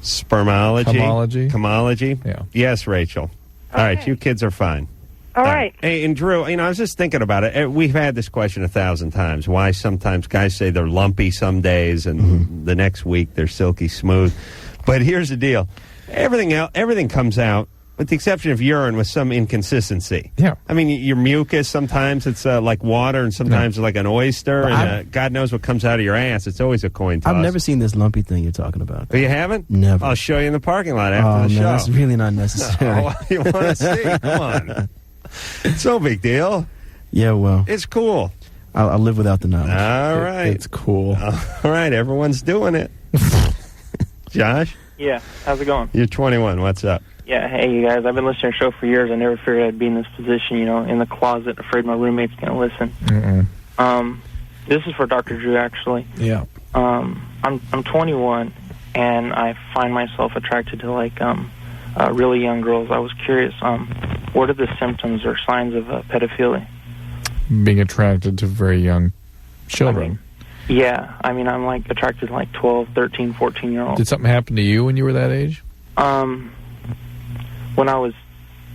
Spermology. Chemology. Yeah. Yes, Rachel. All right, you kids are fine. All right. Hey, and Drew, I was just thinking about it. We've had this question 1,000 times. Why sometimes guys say they're lumpy some days and the next week they're silky smooth. But here's the deal. Everything comes out, with the exception of urine, with some inconsistency. Yeah. I mean, your mucus, sometimes it's like water and sometimes it's like an oyster. And God knows what comes out of your ass. It's always a coin toss. I've never seen this lumpy thing you're talking about. Oh, you haven't? Never. I'll show you in the parking lot after the show. That's really not necessary. Oh, you want to see? Come on. It's no big deal. Yeah, well. It's cool. I'll live without the knowledge. All right. It's cool. All right, everyone's doing it. Josh? Yeah, how's it going? You're 21. What's up? Yeah, hey, you guys. I've been listening to your show for years. I never figured I'd be in this position, in the closet, afraid my roommate's going to listen. This is for Dr. Drew, actually. Yeah. I'm 21, and I find myself attracted to, really young girls. I was curious, what are the symptoms or signs of pedophilia? Being attracted to very young children. I'm, attracted to, 12, 13, 14-year-olds. Did something happen to you when you were that age? When I was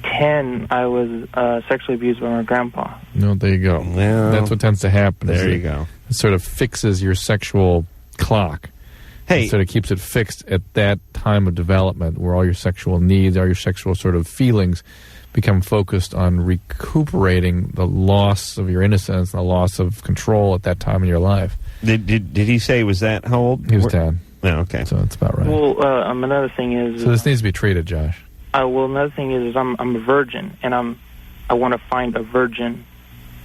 10, I was sexually abused by my grandpa. No, there you go. Well, that's what tends to happen. There you go. It sort of fixes your sexual clock. Hey. It sort of keeps it fixed at that time of development where all your sexual needs, all your sexual sort of feelings become focused on recuperating the loss of your innocence and the loss of control at that time in your life. Did he say he was that? How old? He was 10. Oh, okay. So that's about right. Well, another thing is... So this needs to be treated, Josh. Another thing is I'm a virgin, and I want to find a virgin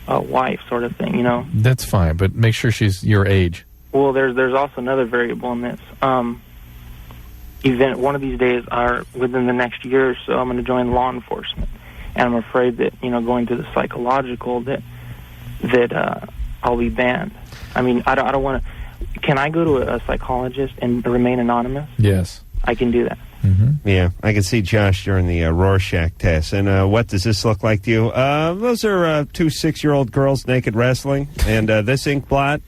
wife sort of thing, That's fine, but make sure she's your age. Well, there's also another variable in this. One of these days, within the next year or so, I'm going to join law enforcement, and I'm afraid that going to the psychological that I'll be banned. I mean, I don't want to. Can I go to a psychologist and remain anonymous? Yes, I can do that. Mm-hmm. Yeah, I can see Josh during the Rorschach test. And what does this look like to you? Those are 2 6-year-old girls naked wrestling, and this ink blot.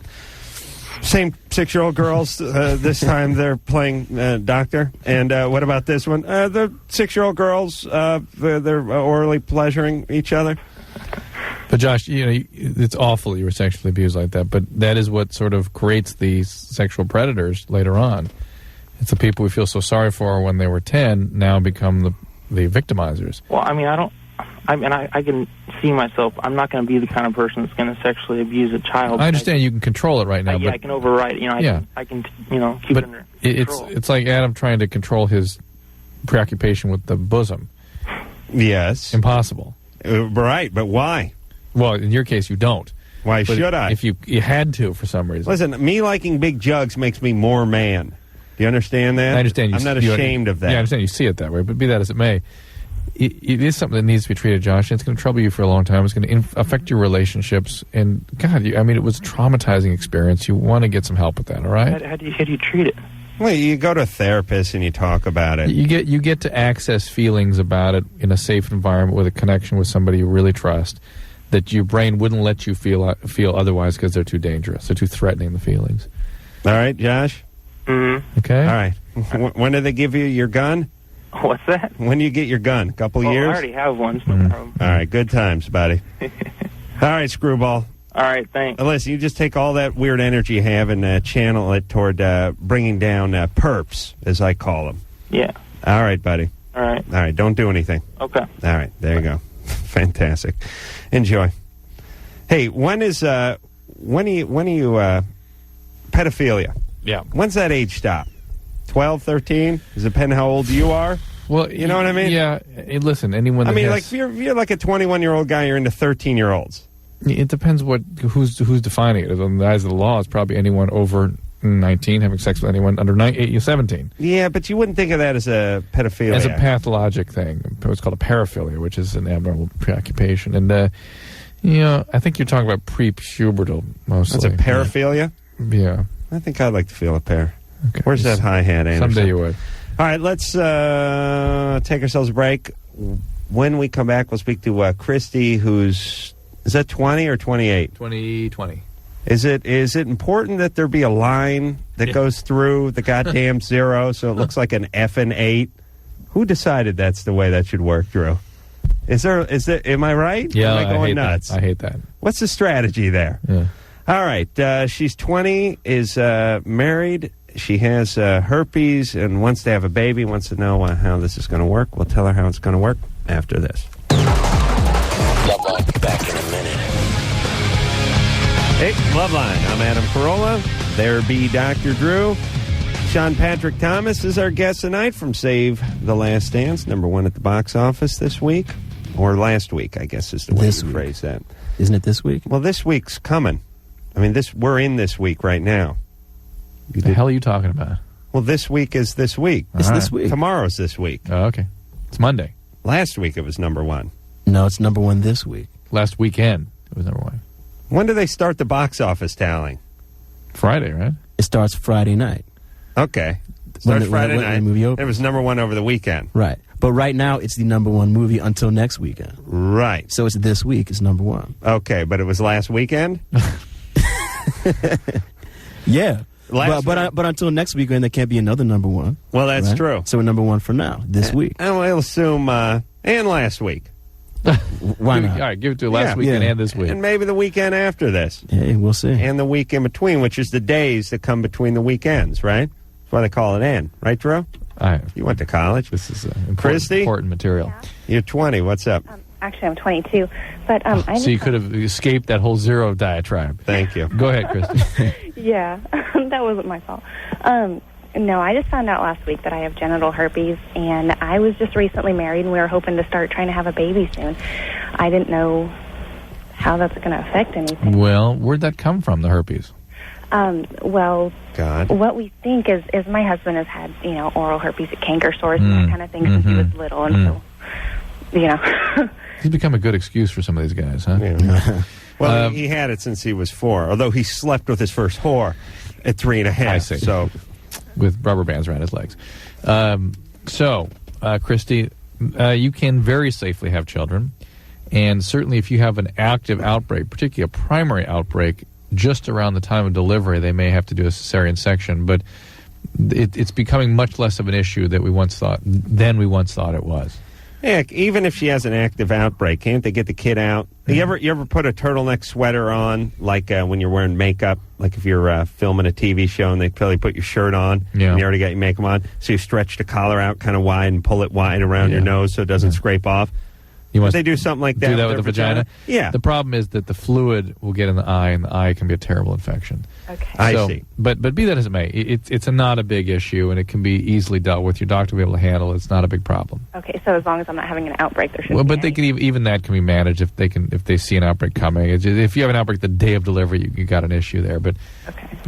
Same 6-year-old girls, this time they're playing doctor. And what about this one? The 6-year-old girls, they're orally pleasuring each other. But Josh, it's awful you were sexually abused like that, but that is what sort of creates these sexual predators later on. It's the people we feel so sorry for when they were 10 now become the victimizers. Well, I mean, I can see myself. I'm not going to be the kind of person that's going to sexually abuse a child. I understand you can control it right now. I can override it. I can keep it under control. It's like Adam trying to control his preoccupation with the bosom. Yes. Impossible. Right, but why? Well, in your case, you don't. Why but should I? If you had to for some reason. Listen, me liking big jugs makes me more man. Do you understand that? I understand. I'm not ashamed of that. Yeah, I understand you see it that way, but be that as it may, it is something that needs to be treated, Josh. And it's going to trouble you for a long time. It's going to affect your relationships. And, God, it was a traumatizing experience. You want to get some help with that, all right? How do you treat it? Well, you go to a therapist and you talk about it. You get to access feelings about it in a safe environment with a connection with somebody you really trust that your brain wouldn't let you feel otherwise because they're too dangerous. They're too threatening, the feelings. All right, Josh? Mm-hmm. Okay. All right. When do they give you your gun? What's that? When do you get your gun? A couple years? I already have one. So no problem. All right, good times, buddy. All right, Screwball. All right, thanks. Listen, you just take all that weird energy you have and channel it toward bringing down perps, as I call them. Yeah. All right, buddy. All right. All right, don't do anything. Okay. All right, there you go. Fantastic. Enjoy. Hey, when do you pedophilia? Yeah. When's that age stop? 12, 13? Does it depend how old you are? Well, you know what I mean? Yeah. Listen, anyone that like if you're like a 21-year-old guy, you're into 13-year-olds. It depends who's defining it. In the eyes of the law, it's probably anyone over 19 having sex with anyone under 17. Yeah, but you wouldn't think of that as a pedophilia. As a pathologic thing. It's called a paraphilia, which is an abnormal preoccupation. And, I think you're talking about pre-pubertal mostly. That's a paraphilia? Yeah. I think I'd like to feel a pair. Okay. Where's that hi-hat, Anderson? Someday you would. All right, let's take ourselves a break. When we come back, we'll speak to Christy, who's... Is that 20 or 28? 20. Is it important that there be a line that goes through the goddamn zero so it looks like an F and 8? Who decided that's the way that should work, Drew? Am I right? Yeah, am I going nuts? I hate that. What's the strategy there? Yeah. All right. She's 20, is married. She has herpes and wants to have a baby, wants to know how this is going to work. We'll tell her how it's going to work after this. LoveLine, back in a minute. Hey, LoveLine. I'm Adam Carolla. There be Dr. Drew. Sean Patrick Thomas is our guest tonight from Save the Last Dance, #1 at the box office this week. Or last week, I guess is the way to phrase that. Isn't it this week? Well, this week's coming. I mean, we're in this week right now. What the hell are you talking about? Well, this week is this week. It's this week. Tomorrow's this week. Oh, okay. It's Monday. Last week it was #1. No, it's #1 this week. Last weekend it was #1. When do they start the box office tallying? Friday, right? It starts Friday night. Okay. Starts Friday night. When the movie opens. It was #1 over the weekend. Right. But right now, it's the #1 movie until next weekend. Right. So it's this week. It's #1. Okay, but it was last weekend? Yeah. But until next weekend, there can't be another #1. Well, that's true. So we're #1 for now, this week. And we'll assume, and last week. Why not? All right, give it to last weekend and this week. And maybe the weekend after this. Hey, we'll see. And the week in between, which is the days that come between the weekends, right? That's why they call it N. Right, Drew? You went to college. This is Christy? important material. Yeah. You're 20. What's up? Actually, I'm 22. But So you could have escaped that whole zero diatribe. Thank you. Go ahead, Christy. Yeah, that wasn't my fault. No, I just found out last week that I have genital herpes, and I was just recently married, and we were hoping to start trying to have a baby soon. I didn't know how that's going to affect anything. Well, where'd that come from, the herpes? Well, God. What we think is my husband has had, oral herpes at canker sores and that kind of thing since he was little, and so, He's become a good excuse for some of these guys, huh? Yeah. Well, he had it since he was 4, although he slept with his first whore at 3.5. I see. So, with rubber bands around his legs. Christy, you can very safely have children, and certainly if you have an active outbreak, particularly a primary outbreak, just around the time of delivery, they may have to do a cesarean section, but it's becoming much less of an issue than we once thought it was. Heck, even if she has an active outbreak, can't they get the kid out? You ever put a turtleneck sweater on, like when you're wearing makeup, like if you're filming a TV show and they probably put your shirt on, and you already got your makeup on, so you stretch the collar out kind of wide and pull it wide around your nose so it doesn't scrape off? Would they do something like that? Do that with the vagina? Yeah. The problem is that the fluid will get in the eye, and the eye can be a terrible infection. Okay. I see. But be that as it may, it's not a big issue, and it can be easily dealt with. Your doctor will be able to handle it. It's not a big problem. Okay, so as long as I'm not having an outbreak, there shouldn't Well, be but they can even that can be managed if they see an outbreak coming. If you have an outbreak the day of delivery, you got an issue there. But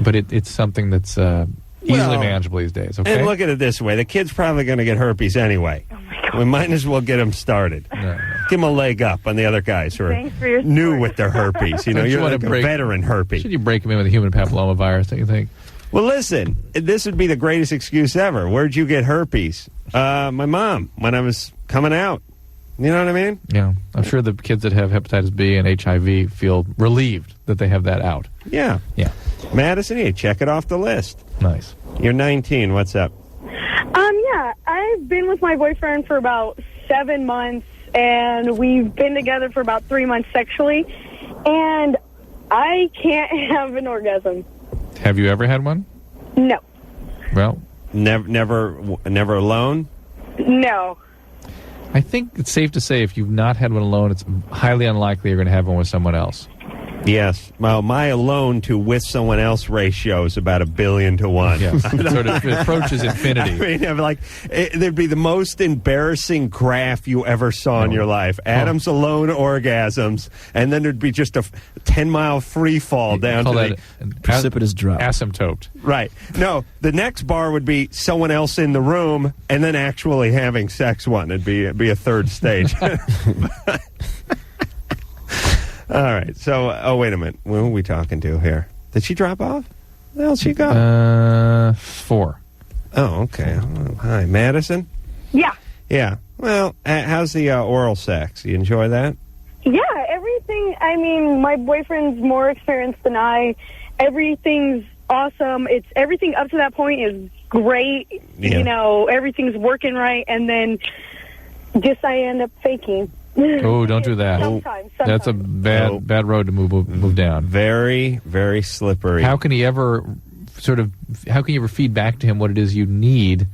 it's something that's easily manageable these days. Okay. And look at it this way: the kid's probably going to get herpes anyway. Oh my God. We might as well get him started. No. Give him a leg up on the other guys who are new with their herpes. You know, you're like a veteran herpes. Should you break him in with a human papillomavirus? Don't you think? Well, listen, this would be the greatest excuse ever. Where'd you get herpes? My mom, when I was coming out. You know what I mean? Yeah. I'm sure the kids that have hepatitis B and HIV feel relieved that they have that out. Yeah. Yeah. Madison, you check it off the list. Nice. You're 19. What's up? Yeah, I've been with my boyfriend for about 7 months, and we've been together for about 3 months sexually, and I can't have an orgasm. Have you ever had one? No. Well, never alone? No. I think it's safe to say if you've not had one alone, it's highly unlikely you're going to have one with someone else. Yes. Well, my alone to with someone else ratio is about 1,000,000,000 to 1. Yeah. Sort of approaches infinity. I mean, there'd be the most embarrassing graph you ever saw in your life. Adam's alone orgasms, and then there'd be just a 10-mile free fall down to the precipitous drop. Asymptote. Right. No, the next bar would be someone else in the room, and then actually having sex one. It'd be a third stage. All right. So, wait a minute. What are we talking to here? Did she drop off? Where else she go? 4. Oh, okay. Oh, hi, Madison? Yeah. Yeah. Well, how's the oral sex? You enjoy that? Yeah, everything. I mean, my boyfriend's more experienced than I. Everything's awesome. Everything up to that point is great. Yeah. You know, everything's working right, and then just I end up faking. Oh, don't do that. Sometimes. That's a bad road to move down. Very, very slippery. How can you ever feed back to him what it is you need,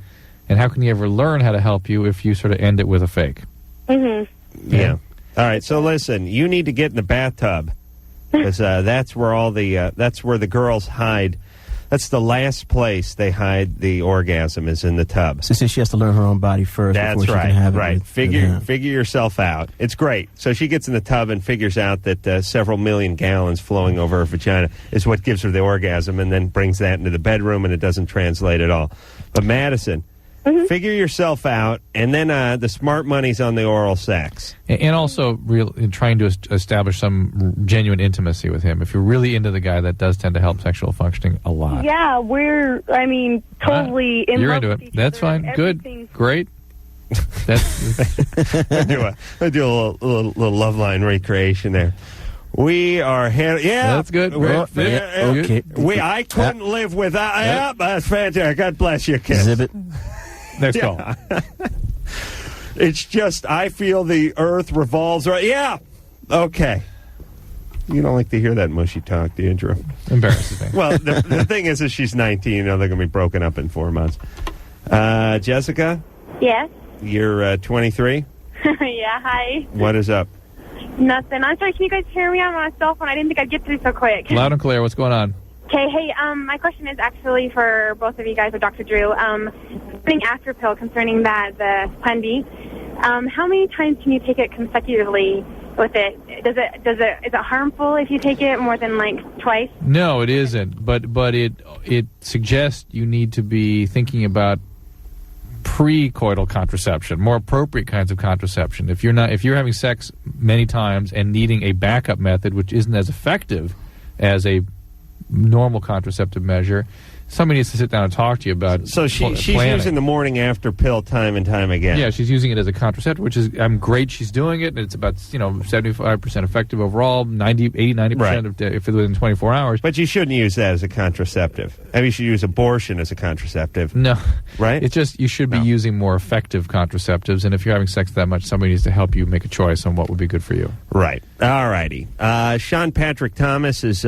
and how can he ever learn how to help you if you sort of end it with a fake? Mm-hmm. Yeah. All right. So listen, you need to get in the bathtub because that's where that's where the girls hide. That's the last place they hide the orgasm is in the tub. So she has to learn her own body first before she can have it. Right. With Figure him. yourself out. It's great. So she gets in the tub and figures out that several million gallons flowing over her vagina is what gives her the orgasm, and then brings that into the bedroom, and it doesn't translate at all. But Madison, figure yourself out, and then the smart money's on the oral sex. And also trying to establish some genuine intimacy with him. If you're really into the guy, that does tend to help sexual functioning a lot. Yeah, totally in You're love into with it. each That's other fine. and Good. everything. Great. I do a little LoveLine recreation there. We are here. Yeah, that's good. Okay. I couldn't live without. Yeah, that's fantastic. God bless you, kids. Exhibit. Next call. It's just I feel the earth revolves right. Yeah. Okay. You don't like to hear that mushy talk, do you, Drew? Embarrassing me. Well, the thing is she's 19. You know, they're going to be broken up in 4 months. Jessica? Yes. You're 23? Yeah, hi. What is up? Nothing. I'm sorry, can you guys hear me? I'm on my cell phone. I didn't think I'd get through so quick. Loud and clear. What's going on? Okay, hey, my question is actually for both of you guys, or Dr. Drew. Putting after pill concerning that, the Plan B, how many times can you take it consecutively with it? Is it harmful if you take it more than like twice? No, it isn't. But it suggests you need to be thinking about pre-coital contraception, more appropriate kinds of contraception. If you're having sex many times and needing a backup method which isn't as effective as a normal contraceptive measure, somebody needs to sit down and talk to you about. So she's planning. using the morning after pill time and time again. Yeah, she's using it as a contraceptive, which is great. She's doing it, and it's about 75% effective overall, 90% of if it's within 24 hours. But you shouldn't use that as a contraceptive. I mean, you should use abortion as a contraceptive. No, right? It's just you should be using more effective contraceptives, and if you're having sex that much, somebody needs to help you make a choice on what would be good for you. Right. All righty. Sean Patrick Thomas is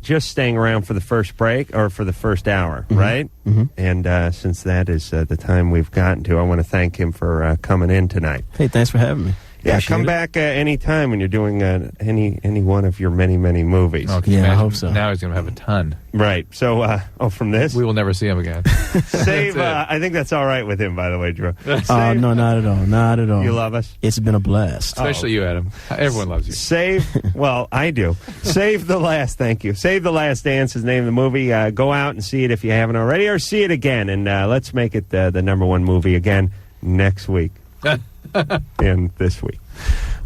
just staying around for the first break or for the first hour, right? Mm-hmm. And since that is the time we've gotten to, I want to thank him for coming in tonight. Hey, thanks for having me. Yeah, Appreciate come it. back anytime when you're doing any one of your many, many movies. Oh, Yeah, I hope so. Now he's going to have a ton. Right. So, from this? We will never see him again. Save, I think that's all right with him, by the way, Drew. Oh, no, not at all. Not at all. You love us? It's been a blast. Especially you, Adam. Everyone loves you. Save, well, I do. Save the Last, thank you. Save the Last Dance is the name of the movie. Go out and see it if you haven't already, or see it again. And let's make it the number one movie again next week and this week.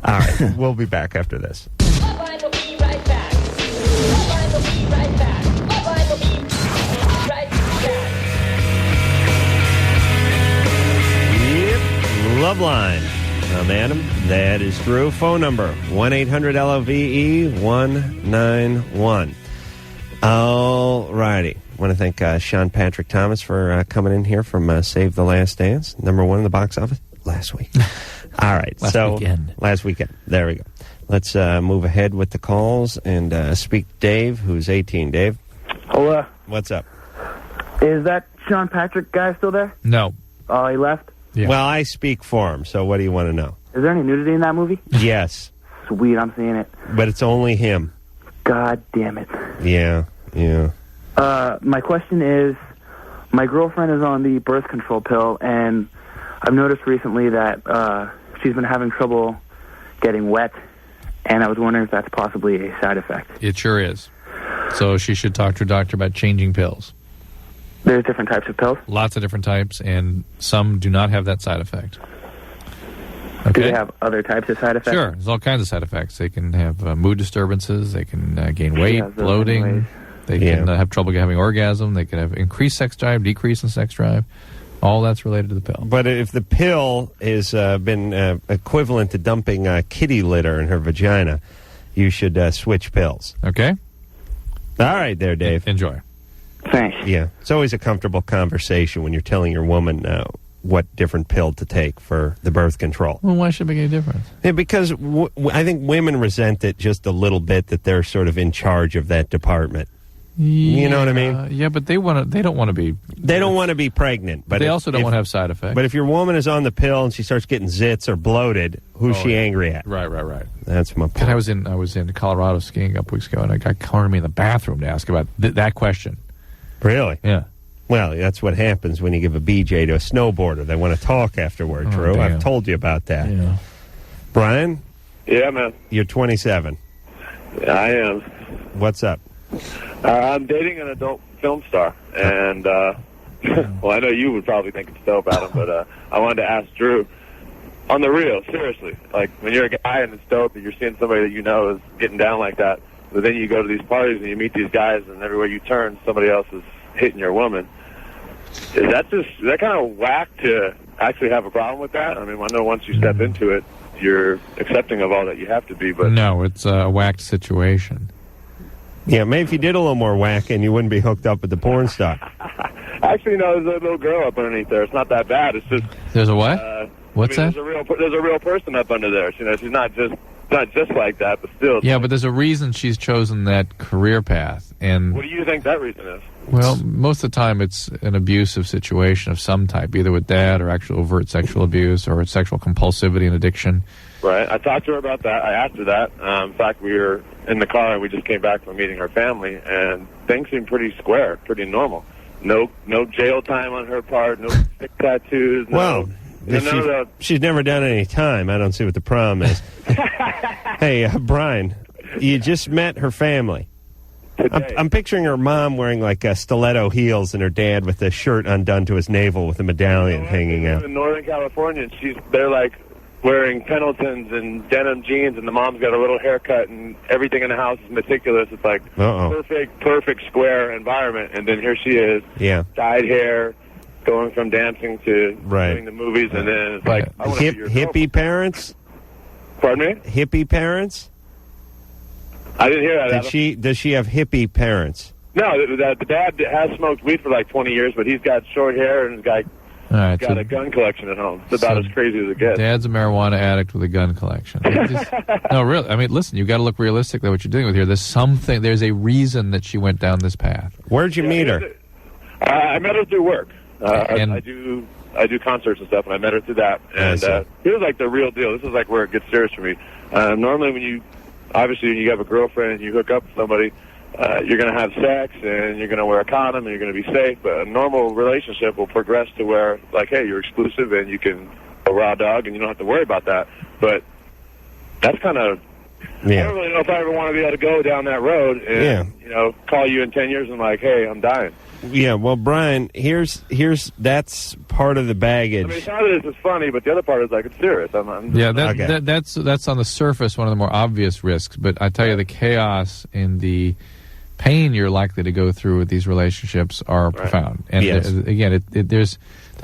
All right, we'll be back after this. LoveLine will be right back. LoveLine will be right back. LoveLine will be right back. Yep, LoveLine. I'm Adam. That is Drew. Phone number 1-800-LOVE-191. All righty. I want to thank Sean Patrick Thomas for coming in here from Save the Last Dance, number one in the box office last week. All right. Last weekend. There we go. Let's move ahead with the calls and speak to Dave, who's 18. Dave? Hello. What's up? Is that Sean Patrick guy still there? No. Oh, he left? Yeah. Well, I speak for him, so what do you want to know? Is there any nudity in that movie? Yes. Sweet, I'm seeing it. But it's only him. God damn it. Yeah. My question is, my girlfriend is on the birth control pill, and I've noticed recently that she's been having trouble getting wet, and I was wondering if that's possibly a side effect. It sure is. So she should talk to her doctor about changing pills. There's different types of pills? Lots of different types, and some do not have that side effect. Do they have other types of side effects? Sure. There's all kinds of side effects. They can have mood disturbances. They can gain weight, bloating. They can have trouble having orgasm. They can have increased sex drive, decrease in sex drive. All that's related to the pill. But if the pill has been equivalent to dumping kitty litter in her vagina, you should switch pills. Okay? All right there, Dave. Enjoy. Thanks. Yeah. It's always a comfortable conversation when you're telling your woman what different pill to take for the birth control. Well, why should it make any difference? Yeah, because I think women resent it just a little bit that they're sort of in charge of that department. You know what I mean? Yeah, but they don't want to be. They don't want to be pregnant, but they also don't want to have side effects. But if your woman is on the pill and she starts getting zits or bloated, who's she angry at? Right. That's my point. God, I was in Colorado skiing a couple weeks ago, and a guy cornered me in the bathroom to ask about that question. Really? Yeah. Well, that's what happens when you give a BJ to a snowboarder. They want to talk afterward, Drew. Damn. I've told you about that. Yeah. Brian? Yeah, man. You're 27. Yeah, I am. What's up? I'm dating an adult film star, and, well, I know you would probably think it's dope, Adam, but I wanted to ask Drew, on the real, seriously, like, when you're a guy and it's dope and you're seeing somebody that you know is getting down like that, but then you go to these parties and you meet these guys and everywhere you turn, somebody else is hitting your woman. Is that kind of whack to actually have a problem with that? I mean, I know once you step into it, you're accepting of all that you have to be, but... No, it's a whacked situation. Yeah, maybe if you did a little more whacking, you wouldn't be hooked up with the porn star. Actually, no, there's a little girl up underneath there. It's not that bad. It's just... There's a what? What's that? There's a real person up under there. You know, she's not just like that, but still. Yeah, but there's a reason she's chosen that career path. And what do you think that reason is? Well, most of the time it's an abusive situation of some type, either with dad or actual overt sexual abuse or sexual compulsivity and addiction. Right. I talked to her about that. I asked her that. In fact, we were in the car and we just came back from meeting her family, and things seem pretty square, pretty normal. No jail time on her part, no stick tattoos. Well, she's never done any time. I don't see what the problem is. Hey, Brian, you just met her family. I'm picturing her mom wearing like stiletto heels and her dad with the shirt undone to his navel with a medallion hanging out. In Northern California, and they're like wearing Pendletons and denim jeans, and the mom's got a little haircut, and everything in the house is meticulous. It's like perfect square environment, and then here she is, dyed hair, going from dancing to doing the movies, and then it's like I wanna be your hippie parents. Pardon me? Hippie parents. I didn't hear that. Does she have hippie parents? No, the dad has smoked weed for like 20 years, but he's got short hair and got a gun collection at home. It's about as crazy as it gets. Dad's a marijuana addict with a gun collection. No, really. I mean, listen, you got to look realistically at what you're dealing with here. There's a reason that she went down this path. Where'd you meet her? I met her through work. I do concerts and stuff, and I met her through that. And here's like the real deal. This is like where it gets serious for me. Normally, when you have a girlfriend and you hook up with somebody, you're going to have sex and you're going to wear a condom and you're going to be safe. But a normal relationship will progress to where, like, hey, you're exclusive and you can go raw dog and you don't have to worry about that. But that's kind of, I don't really know if I ever want to be able to go down that road and, call you in 10 years and like, hey, I'm dying. Yeah, well, Brian, that's part of the baggage. I mean, some of this is funny, but the other part is like it's serious. That's on the surface one of the more obvious risks. But I tell you, the chaos and the pain you're likely to go through with these relationships are profound. And there's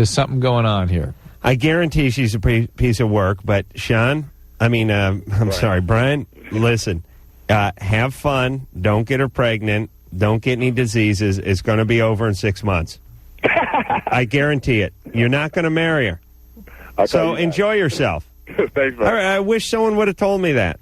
something going on here. I guarantee she's a piece of work. But Sean, I'm sorry, Brian. Listen, have fun. Don't get her pregnant. Don't get any diseases. It's going to be over in 6 months. I guarantee it. You're not going to marry her. So enjoy yourself. Thanks, man. All right, I wish someone would have told me that.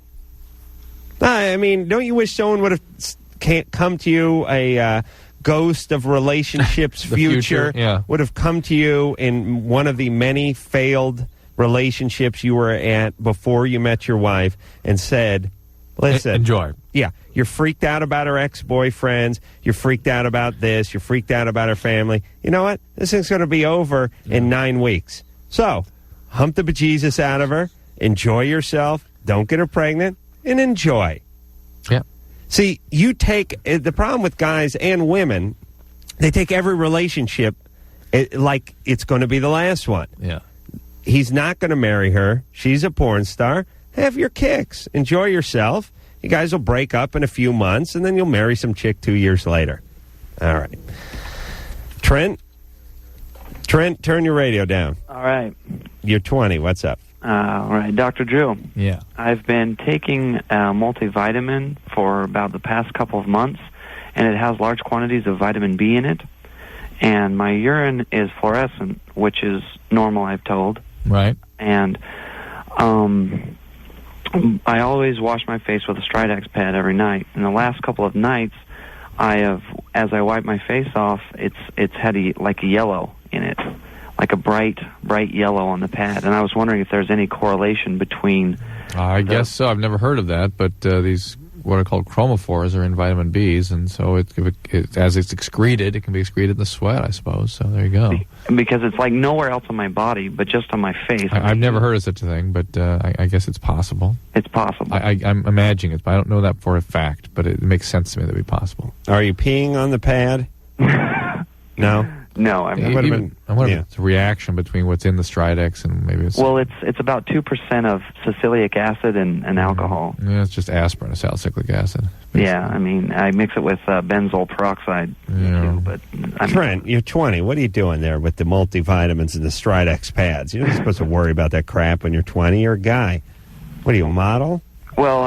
I mean, don't you wish someone would have come to you, a ghost of relationships future, would have come to you in one of the many failed relationships you were at before you met your wife and said, listen. Enjoy. Yeah, you're freaked out about her ex-boyfriends. You're freaked out about this. You're freaked out about her family. You know what? This thing's going to be over in 9 weeks. So, hump the bejesus out of her. Enjoy yourself. Don't get her pregnant. And enjoy. Yeah. See, you take... the problem with guys and women, they take every relationship like it's going to be the last one. Yeah. He's not going to marry her. She's a porn star. Have your kicks. Enjoy yourself. You guys will break up in a few months, and then you'll marry some chick 2 years later. All right. Trent, turn your radio down. All right. You're 20. What's up? All right. Dr. Drew. Yeah. I've been taking a multivitamin for about the past couple of months, and it has large quantities of vitamin B in it. And my urine is fluorescent, which is normal, I've told. Right. And I always wash my face with a Stridex pad every night. In the last couple of nights, as I wipe my face off, it's had like a yellow in it, like a bright yellow on the pad. And I was wondering if there's any correlation between. I guess so. I've never heard of that, but these what are called chromophores are in vitamin Bs, and so as it's excreted, it can be excreted in the sweat, I suppose. So there you go. Because it's like nowhere else on my body, but just on my face. I've never heard of such a thing, but I guess it's possible. It's possible. I'm imagining it, but I don't know that for a fact, but it makes sense to me that it would be possible. Are you peeing on the pad? No? No, I'm not. I wonder if it's a reaction between what's in the Stridex and maybe it's... Well, it's about 2% of salicylic acid and alcohol. Yeah, it's just aspirin and salicylic acid. Yeah, I mean, I mix it with benzoyl peroxide, too, but... Trent, you're 20. What are you doing there with the multivitamins and the Stridex pads? You're not supposed to worry about that crap when you're 20. You're a guy. What are you, a model? Well,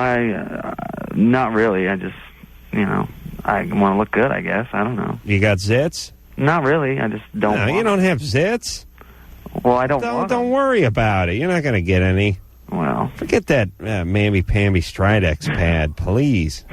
not really. I just, I want to look good, I guess. I don't know. You got zits? Not really. I just don't want you don't have zits? Well, I don't want Don't worry about it. You're not going to get any. Well. Forget that mamby-pamby Stridex pad, please.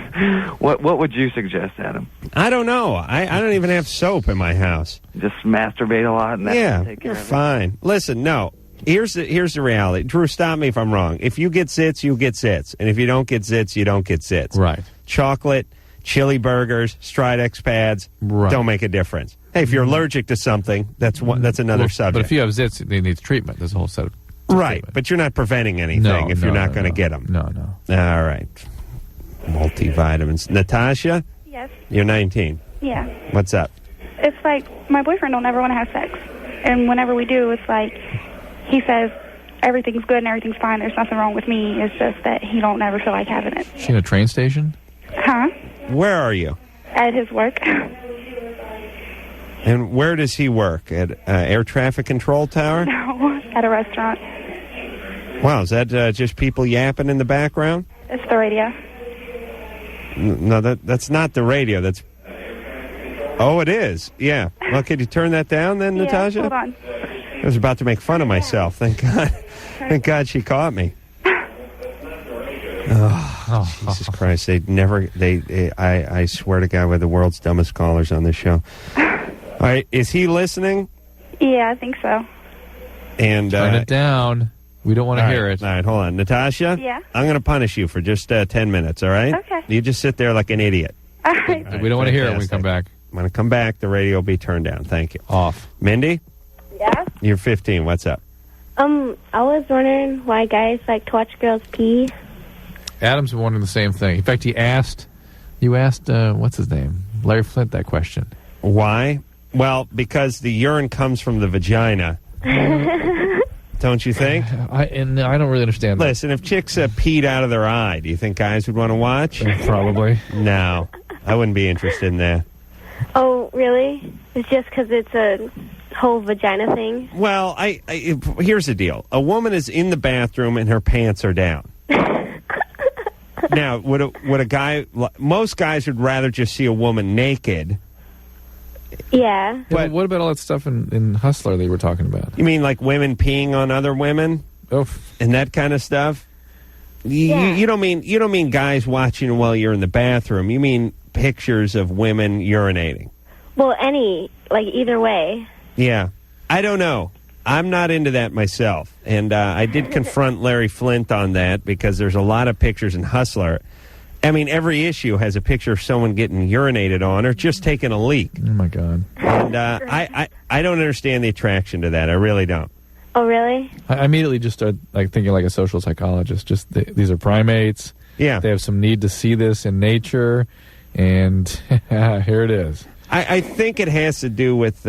What would you suggest, Adam? I don't know. I don't even have soap in my house. Just masturbate a lot and take care you're of it? fine. Listen, no. Here's the reality. Drew, stop me if I'm wrong. If you get zits, you get zits. And if you don't get zits, you don't get zits. Right. Chocolate, chili burgers, Stridex pads don't make a difference. Hey, if you're allergic to something, that's another subject. But if you have zits, they need treatment. There's a whole set of treatment. But you're not preventing anything if you're not going to get them. No. All right. Multivitamins. Natasha? Yes. You're 19. Yeah. What's up? It's like my boyfriend don't ever want to have sex. And whenever we do, it's like he says, everything's good and everything's fine. There's nothing wrong with me. It's just that he don't ever feel like having it. Is she in a train station? Huh? Where are you? At his work. And where does he work? At air traffic control tower? No, at a restaurant. Wow, is that just people yapping in the background? It's the radio. No, that's not the radio. That's... Oh, it is. Yeah. Well, could you turn that down then, Natasha? Hold on. I was about to make fun of myself. Thank God. Thank God she caught me. Oh, Jesus Christ. I swear to God, we're the world's dumbest callers on this show. All right. Is he listening? Yeah, I think so. And turn it down. We don't want to hear it. All right, hold on. Natasha? Yeah? I'm going to punish you for just 10 minutes, all right? Okay. You just sit there like an idiot. All right. We don't want to hear it when we come back. When I come back, the radio will be turned down. Thank you. Off. Mindy? Yeah? You're 15. What's up? I was wondering why guys like to watch girls pee. Adam's been wondering the same thing. In fact, you asked, what's his name? Larry Flint, that question. Why? Well, because the urine comes from the vagina. Don't you think? I don't really understand that. Listen, if chicks peed out of their eye, do you think guys would want to watch? Probably. No. I wouldn't be interested in that. Oh, really? It's just because it's a whole vagina thing? Well, here's the deal. A woman is in the bathroom and her pants are down. Now, would a guy... Most guys would rather just see a woman naked. Yeah. But what about all that stuff in Hustler that you were talking about? You mean like women peeing on other women? Oh. And that kind of stuff? You don't mean guys watching while you're in the bathroom. You mean pictures of women urinating. Well, either way. Yeah. I don't know. I'm not into that myself. And I did confront Larry Flint on that because there's a lot of pictures in Hustler. I mean, every issue has a picture of someone getting urinated on or just taking a leak. Oh, my God. And I don't understand the attraction to that. I really don't. Oh, really? I immediately just started thinking like a social psychologist. Just these are primates. Yeah. They have some need to see this in nature. And here it is. I think it has to do with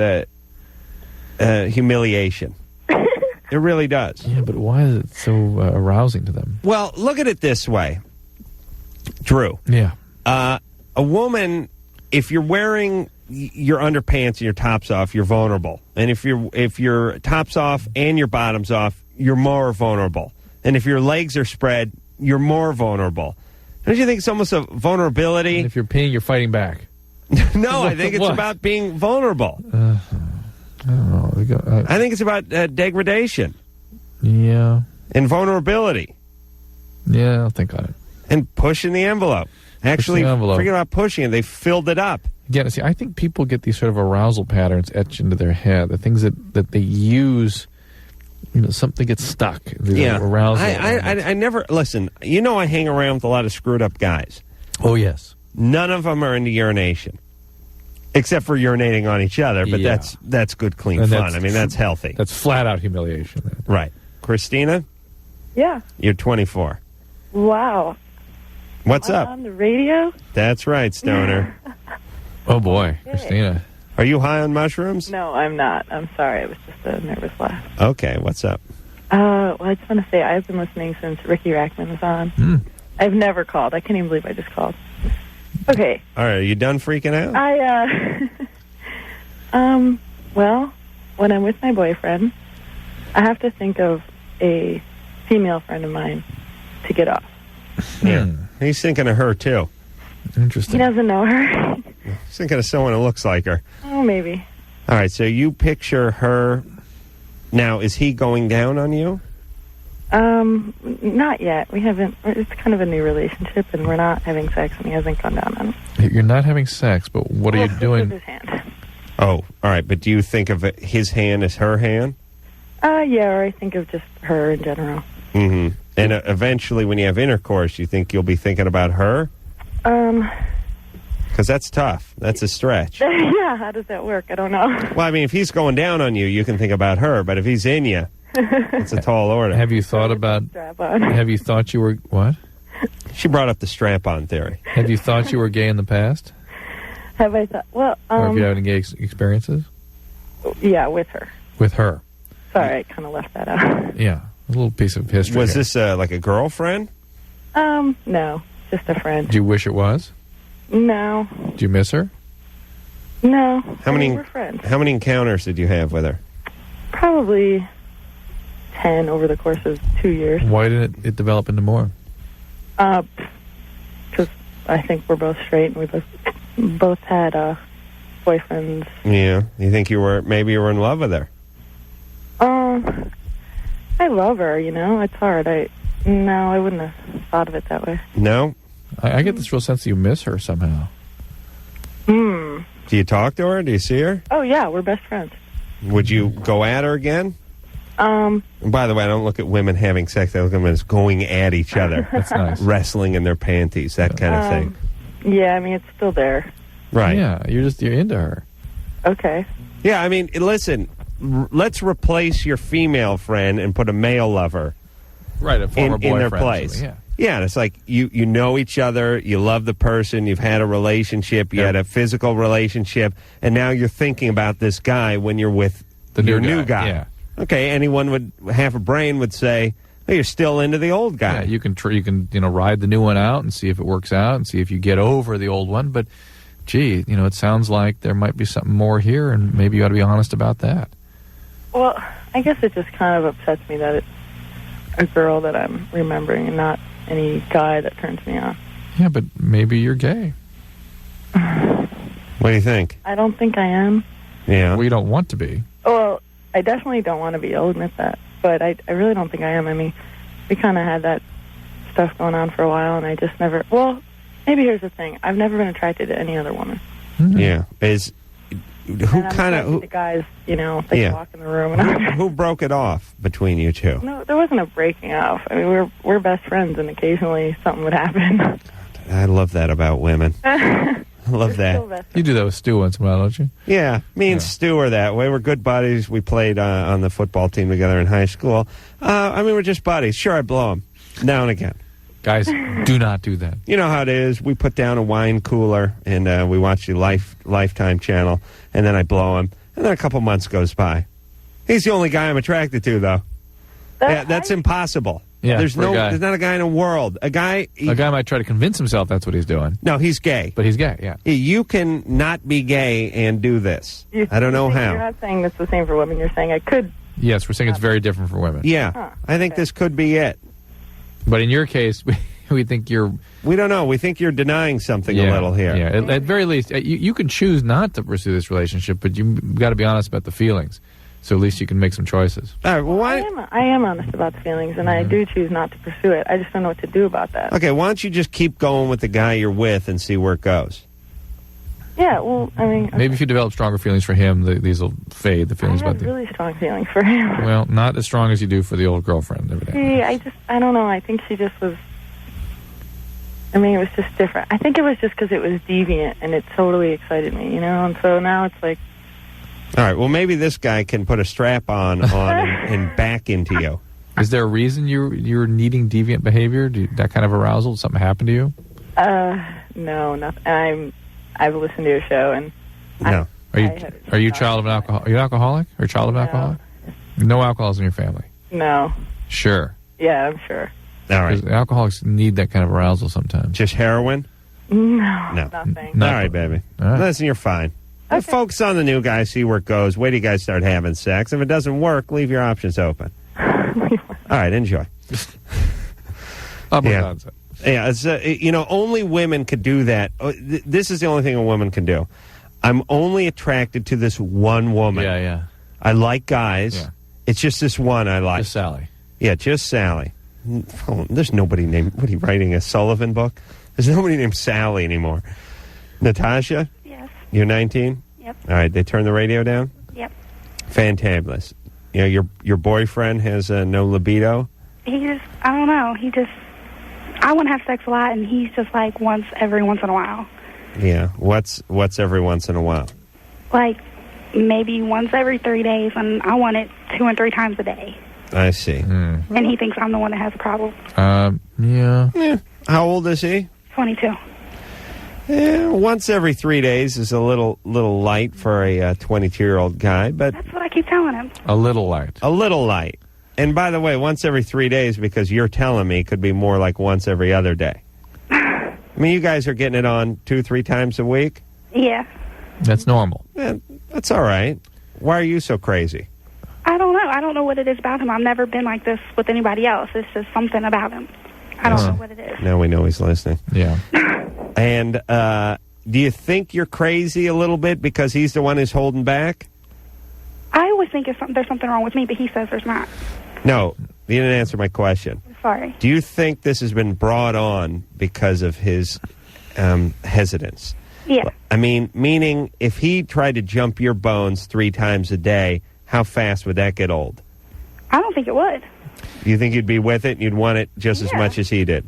humiliation. It really does. Yeah, but why is it so arousing to them? Well, look at it this way, Drew. Yeah. A woman, if you're wearing your underpants and your top's off, you're vulnerable. And if your top's off and your bottom's off, you're more vulnerable. And if your legs are spread, you're more vulnerable. Don't you think it's almost a vulnerability? And if you're peeing, you're fighting back. No, I think it's about being vulnerable. I don't know. I think it's about degradation. Yeah. And vulnerability. Yeah, I'll think on it. And pushing the envelope. Actually, forget about pushing it. They filled it up. Yeah, see, I think people get these sort of arousal patterns etched into their head. The things that they use, something gets stuck. Yeah. Arousal. I never, listen, I hang around with a lot of screwed up guys. Oh, yes. None of them are into urination. Except for urinating on each other, but that's good, clean fun. I mean, that's healthy. That's flat-out humiliation. Right. Christina? Yeah. You're 24. Wow. What's I'm up? on the radio? That's right, Stoner. Oh, boy. Christina. Are you high on mushrooms? No, I'm not. I'm sorry. It was just a nervous laugh. Okay, what's up? Well, I just want to say I've been listening since Ricky Rackman was on. I've never called. I can't even believe I just called. Okay. All right, are you done freaking out? Well, when I'm with my boyfriend, I have to think of a female friend of mine to get off. Yeah. He's thinking of her, too. Interesting. He doesn't know her. He's thinking of someone who looks like her. Oh, maybe. All right, so you picture her. Now, is he going down on you? Not yet. We haven't. It's kind of a new relationship, and we're not having sex, and he hasn't gone down on me. You're not having sex, but what are you doing? With his hand. Oh, all right, but do you think of his hand as her hand? Yeah, or I think of just her in general. Mm-hmm. And eventually, when you have intercourse, you think you'll be thinking about her? Because that's tough. That's a stretch. Yeah, how does that work? I don't know. Well, I mean, if he's going down on you, you can think about her, but if he's in you, it's a tall order. Have you thought about... Have you thought you were... What? She brought up the strap-on theory. Have you thought you were gay in the past? Have I thought... Well, Or have you had any gay experiences? Yeah, with her. With her? Sorry, I kind of left that out. Yeah. A little piece of history. Was here. this like a girlfriend? No, just a friend. Do you wish it was? No, Do you miss her? no. How many? We're friends. How many encounters did you have with her? Probably 10 over the course of 2 years. Why didn't it develop into more? Because I think we're both straight, and we both had boyfriends. Yeah. You think maybe you were in love with her? I love her. It's hard. No, I wouldn't have thought of it that way. No. I get this real sense that you miss her somehow. Hmm. Do you talk to her? Do you see her? Oh yeah, we're best friends. Would you go at her again? And by the way, I don't look at women having sex. I look at them as going at each other. That's nice. Wrestling in their panties, that kind of thing. Yeah, I mean, it's still there. Right. Yeah, you're into her. Okay. Yeah, I mean, listen, let's replace your female friend and put a male lover Right, a former in boyfriend. their or place. something, yeah. Yeah, and it's like you know each other, you love the person, you've had a relationship, you had a physical relationship, and now you're thinking about this guy when you're with your new guy. Yeah. Okay, anyone with half a brain would say, oh, you're still into the old guy. Yeah, you can ride the new one out and see if it works out and see if you get over the old one. But, gee, it sounds like there might be something more here, and maybe you ought to be honest about that. Well, I guess it just kind of upsets me that it's a girl that I'm remembering and not any guy that turns me on. Yeah, but maybe you're gay. What do you think? I don't think I am. Yeah. Well, you don't want to be. Well, I definitely don't want to be. I'll admit that. But I really don't think I am. I mean, we kind of had that stuff going on for a while, and I just never... Well, maybe here's the thing. I've never been attracted to any other woman. Mm-hmm. Yeah. Who kind of... The guys, they walk in the room. And Who broke it off between you two? No, there wasn't a breaking off. I mean, we're best friends, and occasionally something would happen. I love that about women. I love that. You do that with Stu once in a while, don't you? Yeah, me and Stu are that way. We're good buddies. We played on the football team together in high school. We're just buddies. Sure, I blow him now and again. Guys, do not do that. You know how it is. We put down a wine cooler, and we watch the Lifetime channel, and then I blow him. And then a couple months goes by. He's the only guy I'm attracted to, though. That's impossible. Yeah, there's not a guy in the world. A guy might try to convince himself that's what he's doing. No, he's gay. But he's gay, yeah. You can not be gay and do this. I don't know how. You're not saying that's the same for women. You're saying I could. Yes, we're saying it's very different for women. Yeah, I think this could be it. But in your case, we think you're... We don't know. We think you're denying something a little here. Yeah, at very least, you can choose not to pursue this relationship, but you've got to be honest about the feelings. So at least you can make some choices. All right, well, I am honest about the feelings, and I do choose not to pursue it. I just don't know what to do about that. Okay, why don't you just keep going with the guy you're with and see where it goes? Yeah, well, I mean... Maybe if you develop stronger feelings for him, these will fade, the feelings I about have the... really strong feelings for him. Well, not as strong as you do for the old girlfriend. See, I don't know. I think she just was... I mean, it was just different. I think it was just because it was deviant, and it totally excited me, And so now it's like... All right, well, maybe this guy can put a strap on and back into you. Is there a reason you're needing deviant behavior? That kind of arousal? Did something happen to you? No, nothing. I've listened to your show, and... No. Are you child of an alcoholic? Are you an alcoholic? Or child of an alcoholic? No alcoholism in your family? No. Sure. Yeah, I'm sure. All right. Because alcoholics need that kind of arousal sometimes. Just heroin? No. All Nothing. right, baby. All right. Listen, you're fine. Okay. Focus on the new guy, see where it goes. Wait till you guys start having sex. If it doesn't work, leave your options open. All right, enjoy. Yeah, it's, only women could do that. This is the only thing a woman can do. I'm only attracted to this one woman. Yeah. I like guys. Yeah. It's just this one I like. Just Sally. Yeah, just Sally. Oh, there's nobody named... What are you writing, a Sullivan book? There's nobody named Sally anymore. Natasha? Yes. You're 19? Yep. All right, they turn the radio down? Yep. Fantabulous. Your boyfriend has no libido? I don't know. I want to have sex a lot, and he's just like every once in a while. Yeah. What's every once in a while? Like maybe once every 3 days, and I want it 2 and 3 times a day. I see. And he thinks I'm the one that has a problem. Yeah. How old is he? 22. Yeah, once every 3 days is a little light for a 22-year-old guy, but... That's what I keep telling him. A little light. A little light. And by the way, once every 3 days, because you're telling me, could be more like once every other day. I mean, you guys are getting it on 2-3 times a week? Yeah. That's normal. Yeah, that's all right. Why are you so crazy? I don't know. I don't know what it is about him. I've never been like this with anybody else. It's just something about him. I don't know what it is. Now we know he's listening. Yeah. And do you think you're crazy a little bit because he's the one who's holding back? I always think there's something wrong with me, but he says there's not. No, you didn't answer my question. Sorry. Do you think this has been brought on because of his hesitance? Yeah. I mean, meaning if he tried to jump your bones 3 times a day, how fast would that get old? I don't think it would. You think you'd be with it and you'd want it just as much as he did?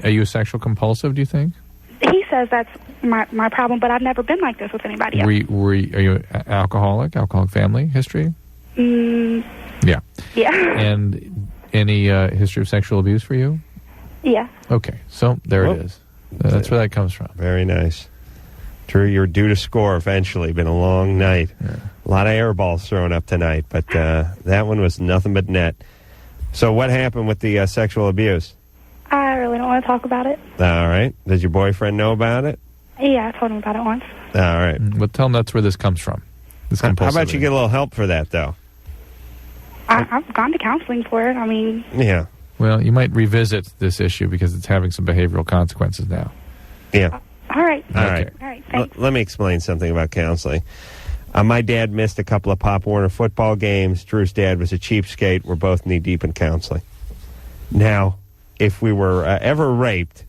Are you sexual compulsive, do you think? He says that's my problem, but I've never been like this with anybody else. Are you alcoholic family history? Yeah. Yeah. And any history of sexual abuse for you? Yeah. Okay, so there it is. That's where that comes from. Very nice. Drew, you're due to score eventually. Been a long night. Yeah. A lot of air balls thrown up tonight, but that one was nothing but net. So what happened with the sexual abuse? I really don't want to talk about it. All right. Does your boyfriend know about it? Yeah, I told him about it once. All right. Well, tell him that's where this comes from. This How about you get a little help for that, though? I've gone to counseling for it. I mean... Yeah. Well, you might revisit this issue because it's having some behavioral consequences now. Yeah. All right. All right. All right, thanks. Let me explain something about counseling. My dad missed a couple of Pop Warner football games. Drew's dad was a cheapskate. We're both knee-deep in counseling. Now, if we were ever raped,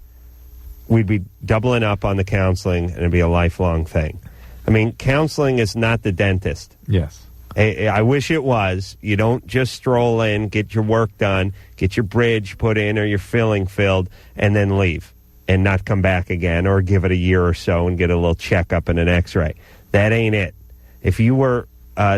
we'd be doubling up on the counseling, and it'd be a lifelong thing. I mean, counseling is not the dentist. Yes. I wish it was. You don't just stroll in, get your work done, get your bridge put in or your filling filled, and then leave and not come back again or give it a year or so and get a little checkup and an x-ray. That ain't it. If you were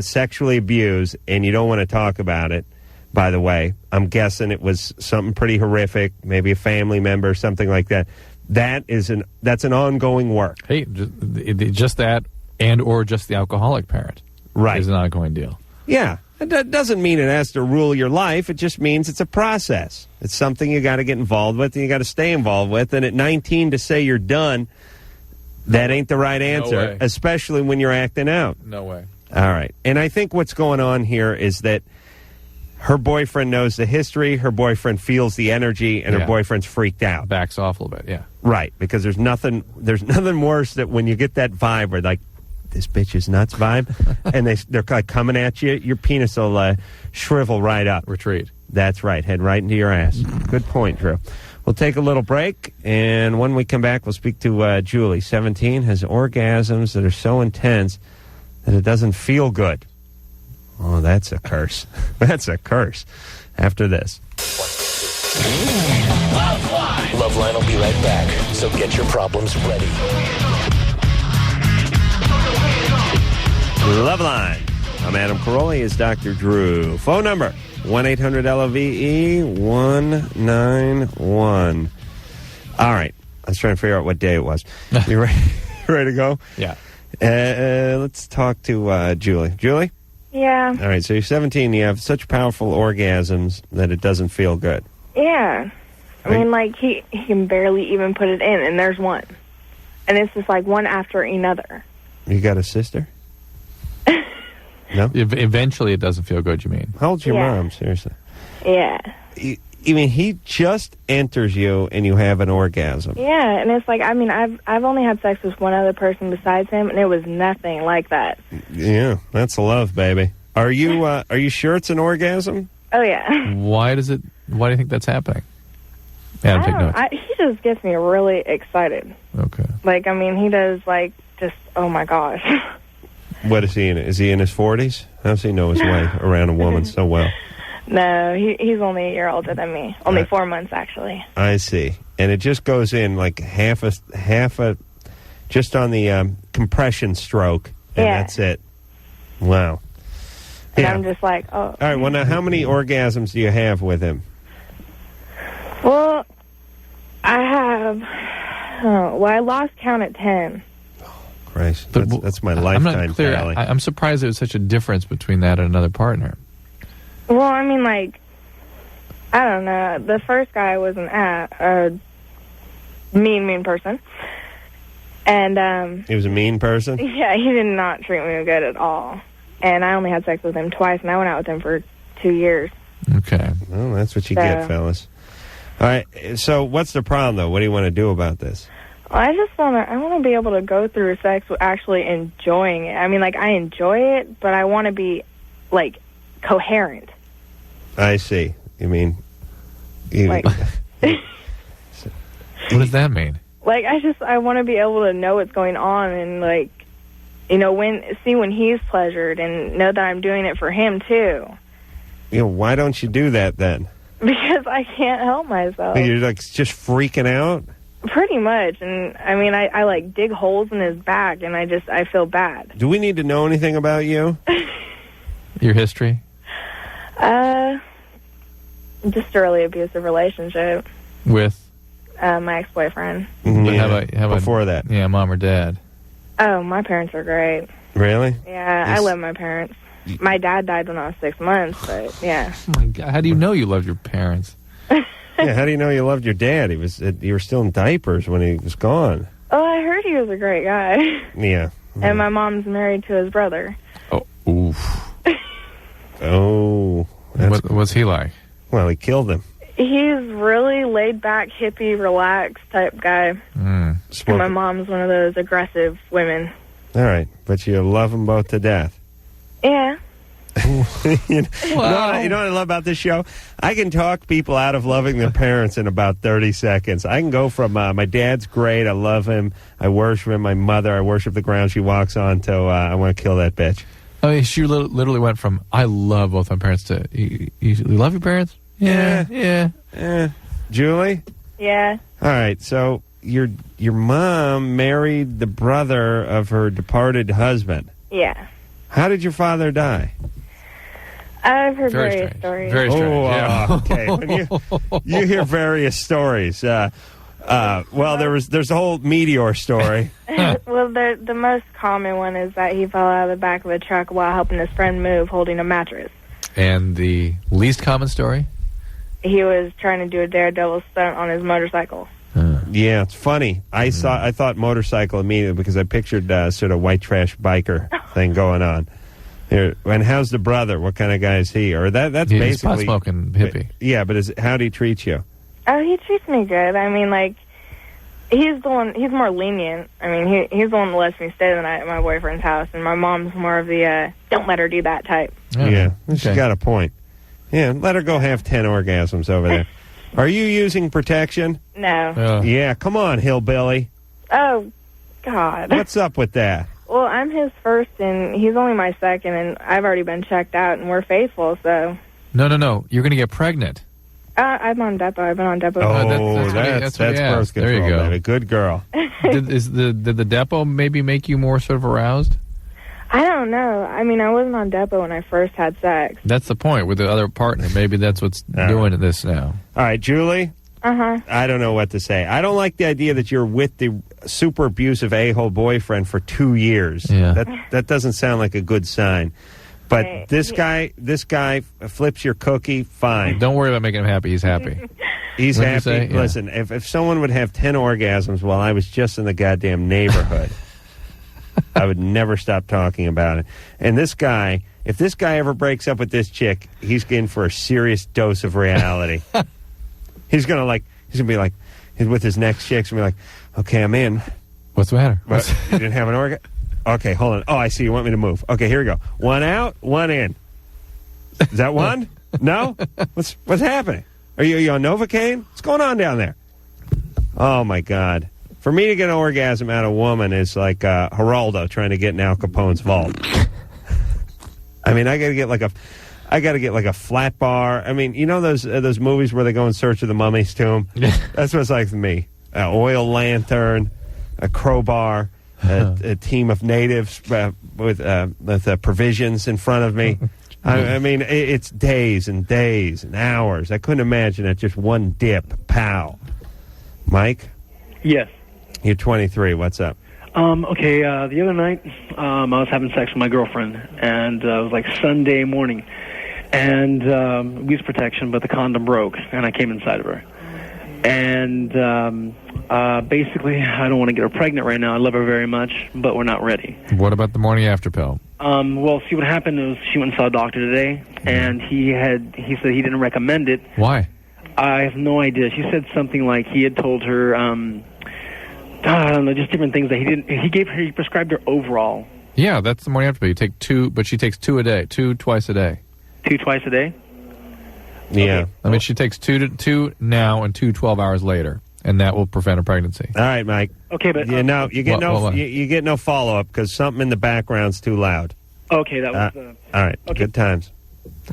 sexually abused and you don't want to talk about it, by the way, I'm guessing it was something pretty horrific, maybe a family member, something like that. That's an ongoing work. Hey, just that and or just the alcoholic parent. Right. Is an ongoing deal. Yeah. That doesn't mean it has to rule your life. It just means it's a process. It's something you got to get involved with and you got to stay involved with. And at 19 to say you're done, that ain't the right answer, especially when you're acting out. No way. All right. And I think what's going on here is that her boyfriend knows the history, her boyfriend feels the energy, and her boyfriend's freaked out. Backs off a little bit, yeah. Right, because there's nothing worse that when you get that vibe where, like, this bitch is nuts vibe, and they're like coming at you, your penis will shrivel right up. Retreat. That's right, head right into your ass. Good point, Drew. We'll take a little break, and when we come back, we'll speak to Julie. 17, has orgasms that are so intense that it doesn't feel good. Oh, that's a curse. That's a curse. After this. LoveLine will be right back, so get your problems ready. LoveLine. I'm Adam Caroli. Is Dr. Drew. Phone number, 1-800-LOVE-191. All right. I was trying to figure out what day it was. You ready to go? Yeah. Let's talk to Julie. Julie? Yeah. All right. So you're 17. You have such powerful orgasms that it doesn't feel good. Yeah. I mean, like, he can barely even put it in, and there's one. And it's just like one after another. You got a sister? No? Eventually it doesn't feel good, you mean? How old's your mom, seriously? Yeah. You mean he just enters you and you have an orgasm? Yeah, and it's like, I mean, I've only had sex with one other person besides him, and it was nothing like that. Yeah, that's love, baby. Are you sure it's an orgasm? Oh, yeah. Why do you think that's happening? Adam, take notes. He just gets me really excited. Okay. Like, I mean, he does, like, just, oh, my gosh. What is he in? Is he in his 40s? How does he know his way around a woman so well? No, he's only a year older than me. Only 4 months, actually. I see. And it just goes in like half a just on the compression stroke, and that's it. Wow. And I'm just like, oh. All right, well, now, how many orgasms do you have with him? Well, I have, I lost count at 10. Christ, that's my lifetime I'm not clear. tally. I'm surprised there was such a difference between that and another partner. Well, I mean, like, I don't know. The first guy was a mean person. And, He was a mean person? yeah, he did not treat me good at all. And I only had sex with him twice, and I went out with him for 2 years. Okay. Well, that's what you get, fellas. All right. So what's the problem, though? What do you want to do about this? I want to be able to go through sex with actually enjoying it. I mean, like, I enjoy it, but I want to be, like, coherent. I see. You mean... Like- What does that mean? Like, I want to be able to know what's going on and, like, you know, when he's pleasured and know that I'm doing it for him, too. You know, why don't you do that, then? Because I can't help myself. You're, like, just freaking out? Pretty much. And, I mean, I like, dig holes in his back, and I feel bad. Do we need to know anything about you? Your history? Just a really abusive relationship. With? My ex-boyfriend. But how about before that? Yeah, mom or dad. Oh, my parents are great. Really? Yeah, I love my parents. My dad died when I was 6 months, but yeah. Oh my God, how do you know you loved your parents? Yeah, how do you know you loved your dad? You were still in diapers when he was gone. Oh, I heard he was a great guy. Yeah. And my mom's married to his brother. Oh, oof. Oh. What's he like? Well, he killed him. He's really laid-back, hippie, relaxed type guy. And my mom's one of those aggressive women. All right, but you love them both to death. Yeah. you know what I love about this show? I can talk people out of loving their parents in about 30 seconds. I can go from my dad's great, I love him, I worship him, my mother, I worship the ground she walks on, to I want to kill that bitch. I mean, she literally went from, I love both my parents, to, you love your parents? Yeah. Julie? Yeah. All right, so your mom married the brother of her departed husband. Yeah. How did your father die? I've heard various stories. Very strange. Yeah. Okay. When you hear various stories. Well, there's a whole meteor story. Well, the most common one is that he fell out of the back of a truck while helping his friend move, holding a mattress. And the least common story? He was trying to do a daredevil stunt on his motorcycle. Yeah, it's funny. I thought motorcycle immediately because I pictured sort of white trash biker thing going on. Here, and how's the brother? What kind of guy is he? Or that's He's basically pot-smoking hippie. Yeah, but how do he treat you? Oh, he treats me good. I mean, like, he's more lenient. I mean, he's the one that lets me stay the night at my boyfriend's house, and my mom's more of the don't let her do that type. Yeah, she's got a point. Yeah, let her go have 10 orgasms over there. Are you using protection? No. Yeah, come on, hillbilly. Oh, God. What's up with that? Well, I'm his first, and he's only my second, and I've already been checked out, and we're faithful, so... No. You're going to get pregnant. I'm on Depo. I've been on Depo. Oh, that's birth control. There you go. Baby. Good girl. Did the Depo maybe make you more sort of aroused? I don't know. I mean, I wasn't on Depo when I first had sex. That's the point with the other partner. Maybe that's what's doing this now. All right, Julie? Uh-huh. I don't know what to say. I don't like the idea that you're with the super abusive a-hole boyfriend for 2 years. Yeah. That doesn't sound like a good sign. But Hey, this guy flips your cookie, fine. Don't worry about making him happy. He's happy. He's What'd you happy. say? Yeah. Listen, if someone would have 10 orgasms while I was just in the goddamn neighborhood, I would never stop talking about it. And this guy, if this guy ever breaks up with this chick, he's in for a serious dose of reality. He's gonna be like, with his next chick, he's gonna be like, okay, I'm in. What's the matter? What? You didn't have an orgasm? Okay, hold on. Oh, I see. You want me to move. Okay, here we go. One out, one in. Is that one? No? What's happening? Are you on Novocaine? What's going on down there? Oh, my God. For me to get an orgasm out of a woman is like Geraldo trying to get in Al Capone's vault. I mean, I got to get like a flat bar. I mean, you know those movies where they go in search of the mummy's tomb? That's what it's like for me. An oil lantern, a crowbar, a team of natives with provisions in front of me. I mean, it's days and days and hours. I couldn't imagine it. Just one dip. Pow. Mike? Yes. You're 23. What's up? Okay, the other night, I was having sex with my girlfriend, and it was like Sunday morning. and we used protection, but the condom broke, and I came inside of her. And basically, I don't want to get her pregnant right now. I love her very much, but we're not ready. What about the morning after pill? Well, see, what happened is she went and saw a doctor today, and he said he didn't recommend it. Why? I have no idea. She said something like he had told her, I don't know, just different things that he didn't. He prescribed her overall. Yeah, that's the morning after pill. You take 2, but she takes 2 a day, 2 twice a day. 2 twice a day? Yeah. Okay. I mean, she takes 2 now and 2 12 hours later, and that will prevent a pregnancy. All right, Mike. Okay, but you get no follow up because something in the background's too loud. Okay, that was. All right, good times.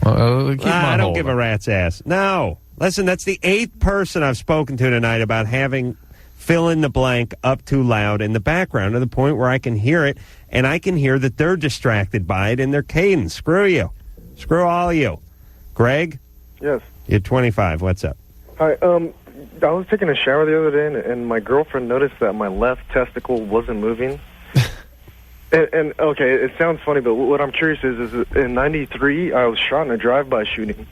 I don't give a rat's ass. No, listen, that's the 8th person I've spoken to tonight about having fill in the blank up too loud in the background to the point where I can hear it, and I can hear that they're distracted by it in their cadence. Screw you. Screw all of you. Greg? Yes. You're 25. What's up? Hi. I was taking a shower the other day, and my girlfriend noticed that my left testicle wasn't moving. and okay, it sounds funny, but what I'm curious is in '93, I was shot in a drive-by shooting,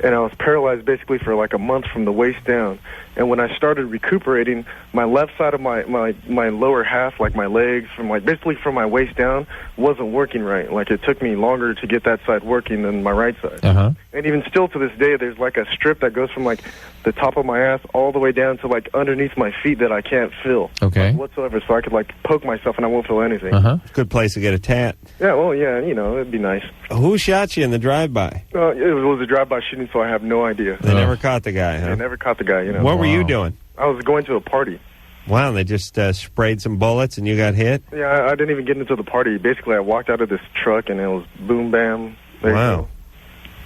and I was paralyzed basically for like a month from the waist down. And when I started recuperating, my left side of my lower half, like my legs, basically from my waist down, wasn't working right. Like it took me longer to get that side working than my right side. Uh-huh. And even still to this day, there's like a strip that goes from like the top of my ass all the way down to like underneath my feet that I can't feel. Okay. Like, whatsoever. So I could like poke myself and I won't feel anything. Good place to get a tat. Yeah, well, yeah, it'd be nice. Who shot you in the drive-by? It was a drive-by shooting, so I have no idea. They never caught the guy, huh? They never caught the guy, What were you doing? I was going to a party. Wow, they just sprayed some bullets and you got hit? Yeah, I didn't even get into the party. Basically, I walked out of this truck and it was boom, bam. There Wow.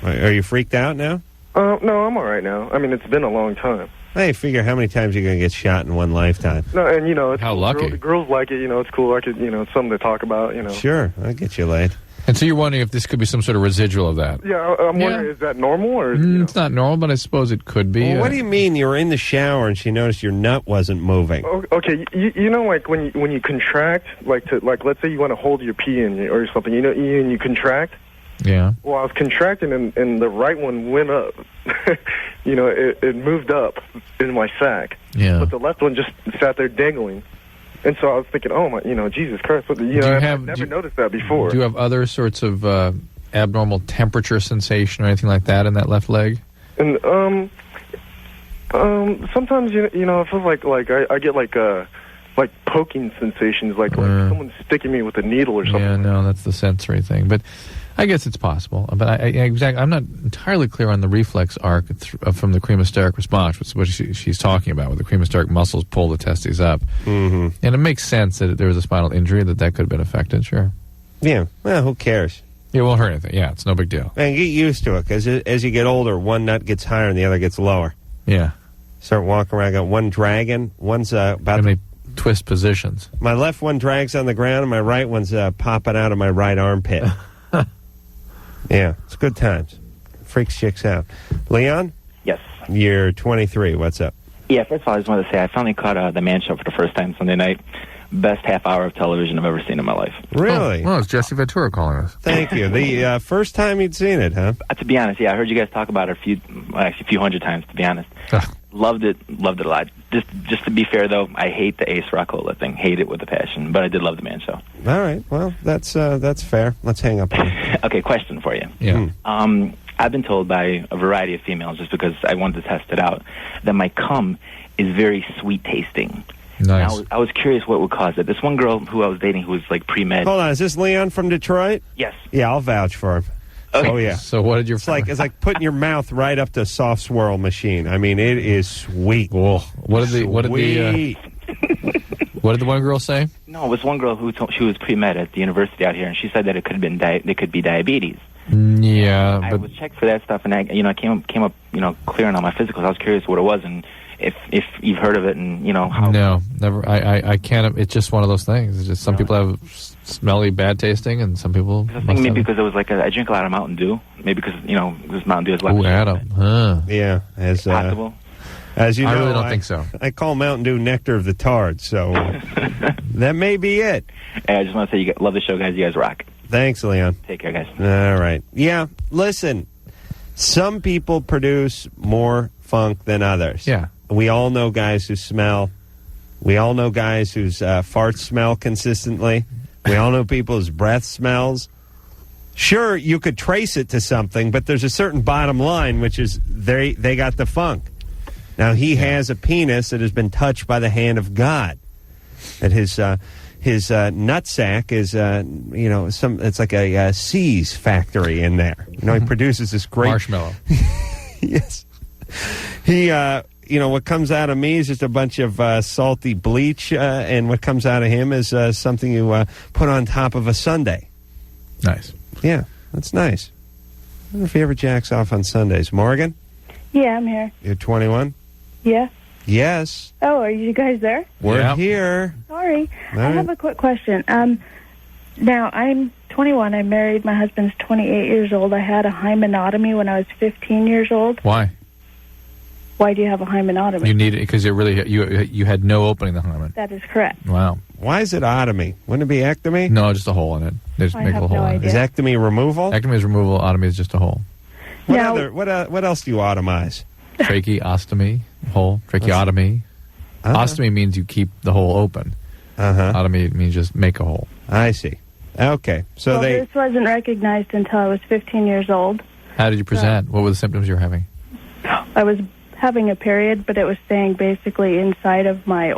Are you freaked out now? No, I'm all right now. I mean, it's been a long time. Hey, figure how many times you're going to get shot in one lifetime. No, and, it's How cool. lucky. Girls like it, it's cool. I could, it's something to talk about, Sure, I'll get you laid. And so you're wondering if this could be some sort of residual of that. Yeah, I'm wondering, is that normal? Or It's not normal, but I suppose it could be. Well, what do you mean you were in the shower and she noticed your nut wasn't moving? Okay, you know, like when you contract, like let's say you want to hold your pee in or something, and you contract. Yeah. Well, I was contracting and the right one went up. It moved up in my sack. Yeah. But the left one just sat there dangling. And so I was thinking, oh my, Jesus Christ! I've never noticed that before. Do you have other sorts of abnormal temperature sensation or anything like that in that left leg? And sometimes it feels like I get like poking sensations, like someone's sticking me with a needle or something. Yeah, no, that's the sensory thing. But I guess it's possible. But I'm not entirely clear on the reflex arc from the cremasteric response, which is what she's talking about, where the cremasteric muscles pull the testes up. Mm-hmm. And it makes sense that if there was a spinal injury that could have been affected, sure. Yeah, well, who cares? It won't hurt anything. Yeah, it's no big deal. Man, get used to it, because as you get older, one nut gets higher and the other gets lower. Yeah. Start walking around, got one dragging, one's about to twist positions. My left one drags on the ground, and my right one's popping out of my right armpit. Yeah, it's good times. Freaks chicks out. Leon? Yes. You're 23. What's up? Yeah, first of all, I just wanted to say I finally caught The Man Show for the first time Sunday night. Best half hour of television I've ever seen in my life. Really? Well, it's Jesse Ventura calling us. Thank you. The first time you'd seen it, huh? To be honest, yeah, I heard you guys talk about it a few hundred times, to be honest. Loved it a lot. Just to be fair, though, I hate the Ace Rockola thing. Hate it with a passion, but I did love The Man Show. All right. Well, that's fair. Let's hang up on it. Okay, question for you. Yeah. I've been told by a variety of females, just because I wanted to test it out, that my cum is very sweet tasting. Nice. I was curious what would cause it. This one girl who I was dating who was like pre-med. Hold on. Is this Leon from Detroit? Yes. Yeah, I'll vouch for him. Okay. Oh, yeah. So what did your... It's like putting your mouth right up to a soft swirl machine. I mean, it is sweet. Whoa. What did the one girl say? No, it was one girl who told she was pre-med at the university out here, and she said that it could be diabetes. Yeah, I was checked for that stuff, and I came up clearing on my physicals. I was curious what it was, and if you've heard of it, and how. No, never. I can't. It's just one of those things. It's just some people have smelly, bad tasting, and some people. I think maybe because it was I drink a lot of Mountain Dew. Maybe because this Mountain Dew has a lot. Ooh, Adam. Huh. Yeah, as possible. As you know, I really don't think so. I call Mountain Dew nectar of the tard, so that may be it. Hey, I just want to say, love the show, guys. You guys rock. Thanks, Leon. Take care, guys. All right. Yeah, listen, Some people produce more funk than others. Yeah. We all know guys who smell. We all know guys whose farts smell consistently. We all know people whose breath smells. Sure, you could trace it to something, but there's a certain bottom line, which is they got the funk. Now, he has a penis that has been touched by the hand of God. And his nutsack is, it's like a C's factory in there. You know, he produces this great... Marshmallow. Yes. He, what comes out of me is just a bunch of salty bleach, and what comes out of him is something you put on top of a sundae. Nice. Yeah, that's nice. I wonder if he ever jacks off on Sundays. Morgan? Yeah, I'm here. You're 21? Yeah. Yes. Oh, are you guys there? We're here. Sorry. All I right. have a quick question. Now, I'm 21. I'm married. My husband's 28 years old. I had a hymenotomy when I was 15 years old. Why? Why do you have a hymenotomy? You need it because you had no opening in the hymen. That is correct. Wow. Why is it otomy? Wouldn't it be ectomy? No, just a hole in it. They just I make a have little no hole in it. idea. Is ectomy removal? Ectomy is removal. Otomy is just a hole. What else do you automize? Tracheostomy, hole. Tracheotomy. Ostomy means you keep the hole open. Otomy means just make a hole. I see. Okay. So This wasn't recognized until I was 15 years old. How did you present? What were the symptoms you were having? I was having a period, but it was staying basically inside of my...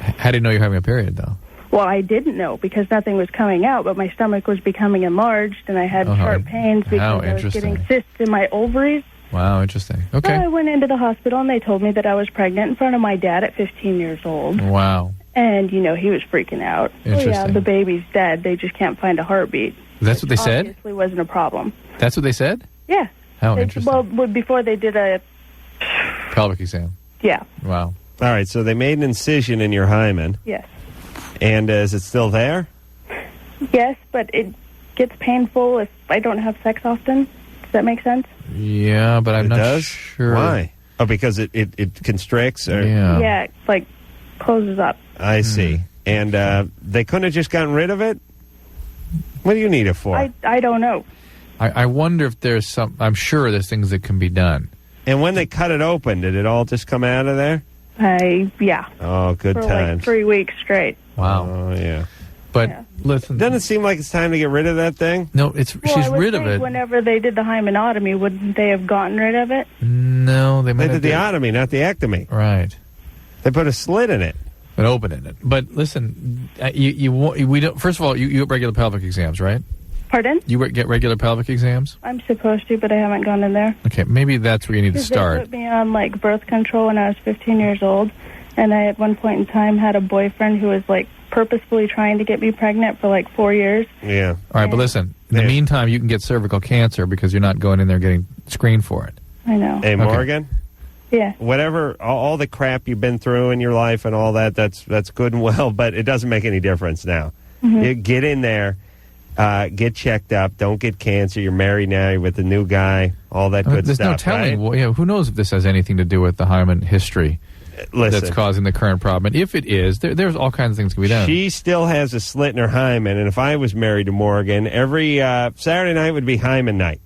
How did you know you were having a period, though? Well, I didn't know because nothing was coming out, but my stomach was becoming enlarged, and I had sharp pains because I was getting cysts in my ovaries. Wow, interesting. Okay. So I went into the hospital, and they told me that I was pregnant in front of my dad at 15 years old. Wow. And, he was freaking out. Oh, yeah, Interesting. the baby's dead. They just can't find a heartbeat. That's what they said? Obviously wasn't a problem. That's what they said? Yeah. How interesting. Well, before they did a... Pelvic exam. Yeah. Wow. All right, so they made an incision in your hymen. Yes. And is it still there? Yes, but it gets painful if I don't have sex often. Does that make sense? Yeah, but I'm not sure. Why? Oh, because it constricts? Or? Yeah, it, closes up. I see. And they couldn't have just gotten rid of it? What do you need it for? I don't know. I wonder if there's some... I'm sure there's things that can be done. And when they cut it open, did it all just come out of there? Yeah. Oh, good For times. 3 weeks straight. Wow. Oh, yeah. But listen... Doesn't it seem like it's time to get rid of that thing? No, Well, she's I would rid of think it. whenever they did the hymenotomy, wouldn't they have gotten rid of it? No, they might They have did the otomy, not the ectomy. Right. They put a slit in it. An open in it. But listen, we don't. First of all, you get regular pelvic exams, right? Pardon? You get regular pelvic exams? I'm supposed to, but I haven't gone in there. Okay, maybe that's where you need to 'Cause start. They put me on birth control when I was 15 years old, and I at one point in time had a boyfriend who was purposefully trying to get me pregnant for 4 years. Yeah. All right, but listen. In the meantime, you can get cervical cancer because you're not going in there getting screened for it. I know. Hey, Morgan? Yeah. Whatever, all the crap you've been through in your life and all that, that's good and well, but it doesn't make any difference now. Mhm. You get in there, get checked up, don't get cancer, you're married now, you're with a new guy, all that good There's stuff, no telling. right? Well, who knows if this has anything to do with the hymen history Listen. that's causing the current problem. And if it is, there's all kinds of things can be done. She still has a slit in her hymen, and if I was married to Morgan, every Saturday night would be hymen night.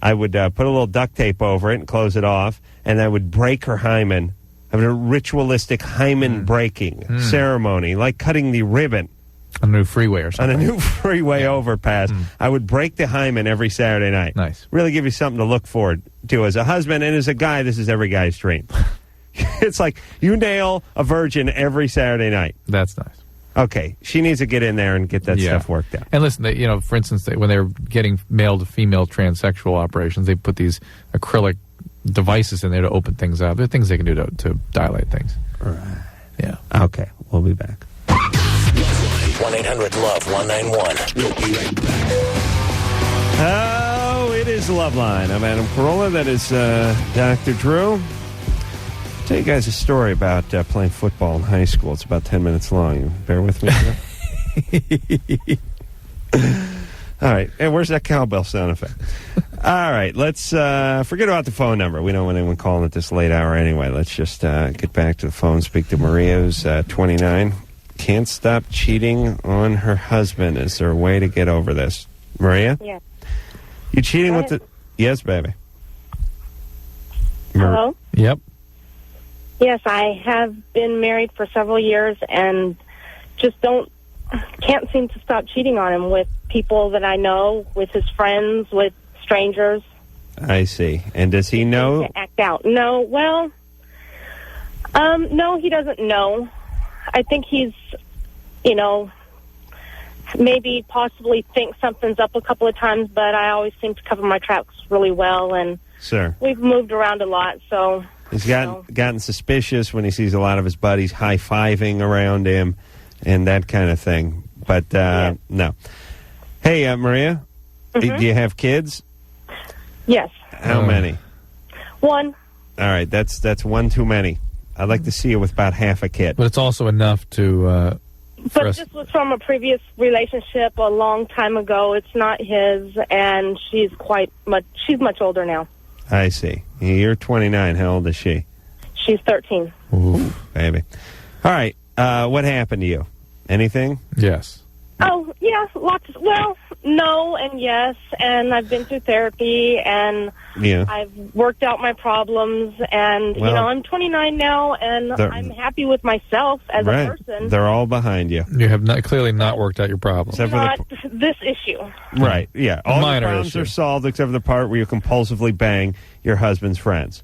I would put a little duct tape over it and close it off, and I would break her hymen. I have a ritualistic hymen breaking ceremony, like cutting the ribbon. On a new freeway or something. On a new freeway overpass. I would break the hymen every Saturday night. Nice. Really give you something to look forward to as a husband, and as a guy, this is every guy's dream. It's like you nail a virgin every Saturday night. That's nice. Okay, she needs to get in there and get that stuff worked out. And listen, for instance, when they're getting male to female transsexual operations, they put these acrylic devices in there to open things up. There are things they can do to dilate things. Right. Yeah. Okay, we'll be back. 1-800-LOVE-191. We'll be right back. Oh, it is Loveline. I'm Adam Carolla. That is Dr. Drew. I'll tell you guys a story about playing football in high school. It's about 10 minutes long. You bear with me here? All right. And where's that cowbell sound effect? All right. Let's forget about the phone number. We don't want anyone calling at this late hour anyway. Let's just get back to the phone, speak to Maria, who's 29. Can't stop cheating on her husband. Is there a way to get over this? Maria? Yeah. You cheating with the... Yes, baby. Hello? Yep. Yes, I have been married for several years and just can't seem to stop cheating on him with people that I know, with his friends, with strangers. I see. And does he know? To act out. No, well, no, he doesn't know. I think he's, maybe possibly thinks something's up a couple of times, but I always seem to cover my tracks really well, and Sir. we've moved around a lot, so... He's gotten suspicious when he sees a lot of his buddies high-fiving around him and that kind of thing. But, no. Hey, Maria, do you have kids? Yes. How many? One. All right, that's one too many. I'd like to see you with about half a kid. But it's also enough to... But this was from a previous relationship a long time ago. It's not his, and she's much older now. I see. You're 29. How old is she? She's 13. Ooh, baby. All right. What happened to you? Anything? Yes. Oh, yeah, lots. Well, no and yes, and I've been through therapy, and I've worked out my problems, and, I'm 29 now, and I'm happy with myself as a person. They're all behind you. You have clearly not worked out your problems. Not this issue. Right, yeah. All minor your problems issue. are solved except for the part where you compulsively bang your husband's friends.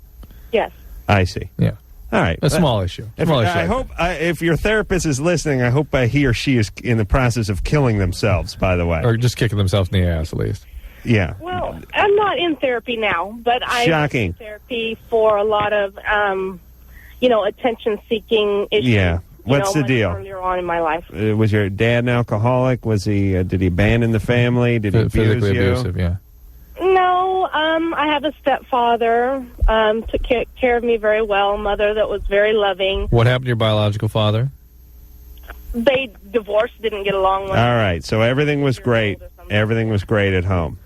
Yes. I see. Yeah. All right. A small issue. I hope if your therapist is listening, I hope he or she is in the process of killing themselves, by the way. Or just kicking themselves in the ass, at least. Yeah. Well, I'm not in therapy now, but I was in therapy for a lot of, attention-seeking issues. Yeah. What's the deal? Earlier on in my life. Was your dad an alcoholic? Was he? Did he abandon the family? Did he abuse Physically you? abusive, yeah. No, I have a stepfather, took care of me very well, mother that was very loving. What happened to your biological father? They divorced, didn't get along. All right, so everything was great. Everything was great at home.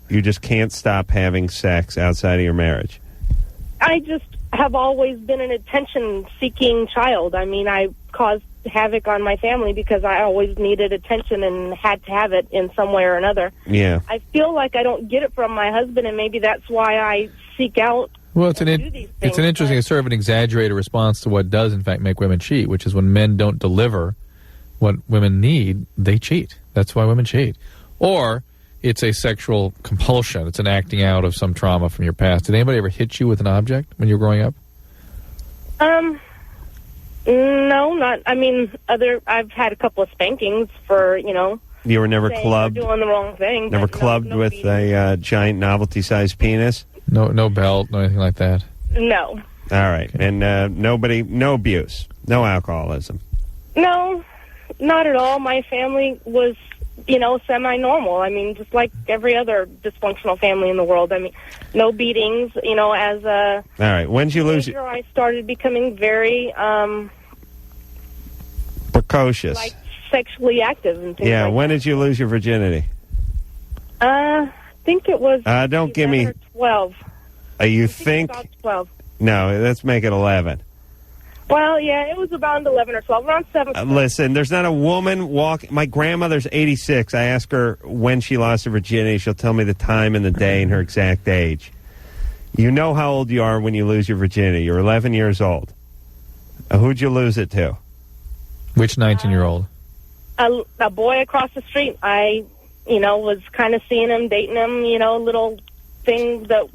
You just can't stop having sex outside of your marriage. I just have always been an attention-seeking child. I mean, I caused havoc on my family because I always needed attention and had to have it in some way or another. Yeah. I feel like I don't get it from my husband, and maybe that's why I seek out. Well, it's an interesting, it's sort of an exaggerated response to what does, in fact, make women cheat, which is when men don't deliver what women need, they cheat. That's why women cheat. Or it's a sexual compulsion. It's an acting out of some trauma from your past. Did anybody ever hit you with an object when you were growing up? No, not. I mean, I've had a couple of spankings for, You were never clubbed? Doing the wrong thing. Never clubbed with a giant novelty-sized penis? No belt, no anything like that? No. All right. And no abuse, no alcoholism? No, not at all. My family was, semi-normal. I mean, just like every other dysfunctional family in the world. I mean, no beatings, as a... All right. When did you lose... I started becoming very... precocious. Like sexually active and things like when did you lose your virginity? I think it was don't give me... 12. You think... About 12. No, let's make it 11. Well, yeah, it was around 11 or 12, around 7. Listen, there's not a woman my grandmother's 86. I ask her when she lost her virginity. She'll tell me the time and the day and her exact age. You know how old you are when you lose your virginity. You're 11 years old. Who'd you lose it to? Which 19-year-old? A boy across the street. I, was kind of seeing him, dating him, little thing that,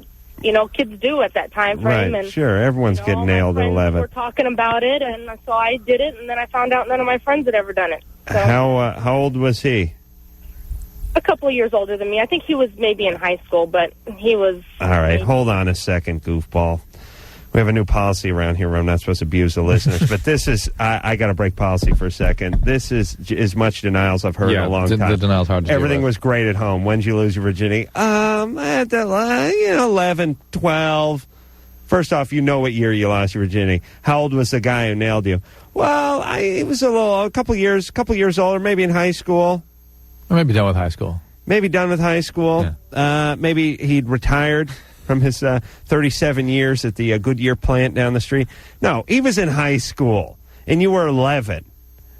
kids do at that time frame. Right, and, sure. Everyone's getting nailed at 11. We're talking about it, and so I did it, and then I found out none of my friends had ever done it. So, how old was he? A couple of years older than me. I think he was maybe in high school, but he was... All right, hold on a second, goofball. We have a new policy around here where I'm not supposed to abuse the listeners, but this is... I got to break policy for a second. This is as much denial as I've heard in a long time. The denial's hard to Everything was great at home. When did you lose your virginity? At 11, 12. First off, you know what year you lost your virginity. How old was the guy who nailed you? Well, he was a couple years older, maybe in high school. Or maybe done with high school. Maybe done with high school. Yeah. Maybe he'd retired from his 37 years at the Goodyear plant down the street. No, he was in high school, and you were 11.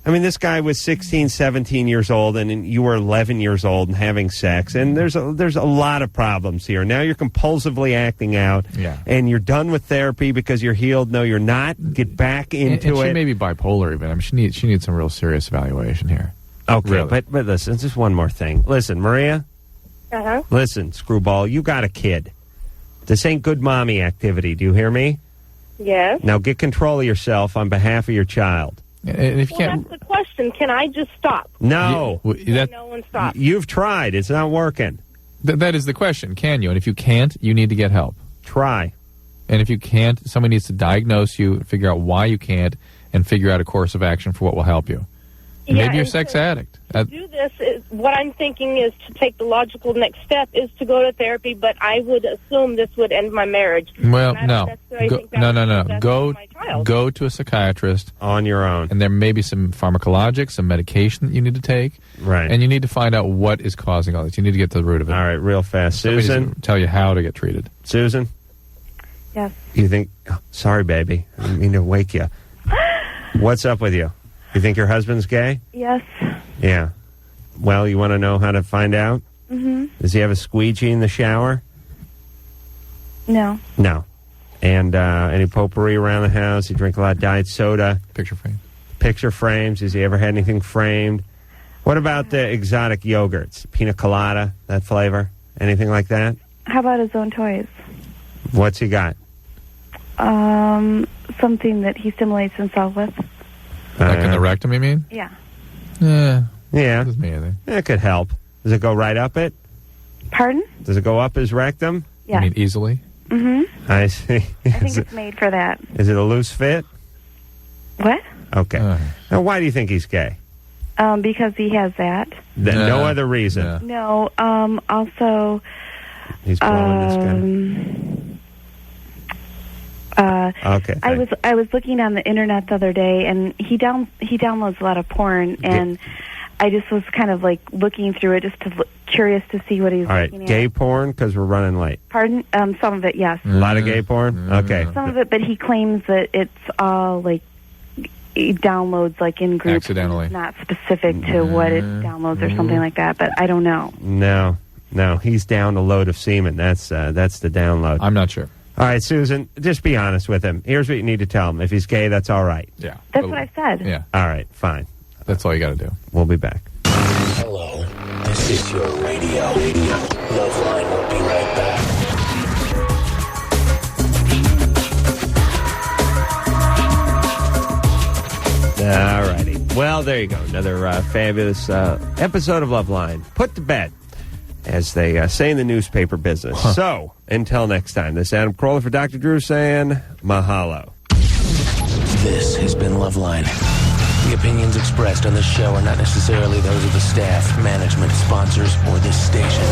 I mean, this guy was 16, 17 years old, and you were 11 years old and having sex, and there's a lot of problems here. Now you're compulsively acting out, and you're done with therapy because you're healed. No, you're not. Get back into and it. She may be bipolar even. I mean, she needs some real serious evaluation here. Okay, Really. but listen, just one more thing. Listen, Maria. Uh-huh. Listen, screwball, you got a kid. This ain't good mommy activity. Do you hear me? Yes. Now get control of yourself on behalf of your child. And if you Well, that's the question. Can I just stop? No. No and stop. You've tried. It's not working. That is the question. Can you? And if you can't, you need to get help. Try. And if you can't, somebody needs to diagnose you, figure out why you can't, and figure out a course of action for what will help you. And maybe you're a sex addict. To do this, what I'm thinking is to take the logical next step is to go to therapy, but I would assume this would end my marriage. Well, And I no. don't necessarily think that would be the best Go, for my child. go to a psychiatrist. On your own. And there may be some pharmacologic, some medication that you need to take. Right. And you need to find out what is causing all this. You need to get to the root of it. All right, real fast. Somebody Susan? needs to tell you how to get treated. Susan? Yes. You think... Oh, sorry, baby. I didn't mean to wake you. What's up with you? You think your husband's gay? Yes. Yeah. Well, you want to know how to find out? Mm-hmm. Does he have a squeegee in the shower? No. No. And any potpourri around the house? You drink a lot of diet soda? Picture frame. Picture frames? Has he ever had anything framed? What about the exotic yogurts? Pina colada, that flavor? Anything like that? How about his own toys? What's he got? Something that he stimulates himself with. Like in the rectum, you mean? Yeah. Yeah. Doesn't mean anything. That could help. Does it go right up it? Pardon? Does it go up his rectum? Yeah. You mean easily? Mm-hmm. I see. I think it's made for that. Is it a loose fit? What? Okay. Now, why do you think he's gay? Because he has that. No other reason. No. Also. He's blowing this guy. Okay. I was looking on the internet the other day, and he downloads a lot of porn, and I just was kind of like looking through it, just to curious to see what he's All right, looking gay at. porn, because we're running late. Pardon? Some of it, yes. A lot of gay porn? Okay. Some of it, but he claims that it's all like he downloads like in groups, accidentally, not specific to what it downloads or something like that. But I don't know. No, he's down a load of semen. That's the download. I'm not sure. All right, Susan, just be honest with him. Here's what you need to tell him. If he's gay, that's all right. Yeah. That's what I said. Yeah. All right, fine. That's all you got to do. We'll be back. Hello, this is your radio. LoveLine will be right back. All righty. Well, there you go. Another fabulous episode of LoveLine. Put to bed, as they say in the newspaper business. So, until next time, this is Adam Carolla for Dr. Drew saying mahalo. This has been LoveLine. The opinions expressed on this show are not necessarily those of the staff, management, sponsors, or this station.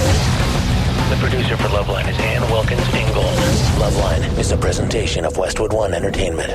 The producer for LoveLine is Ann Wilkins Ingold. LoveLine is a presentation of Westwood One Entertainment.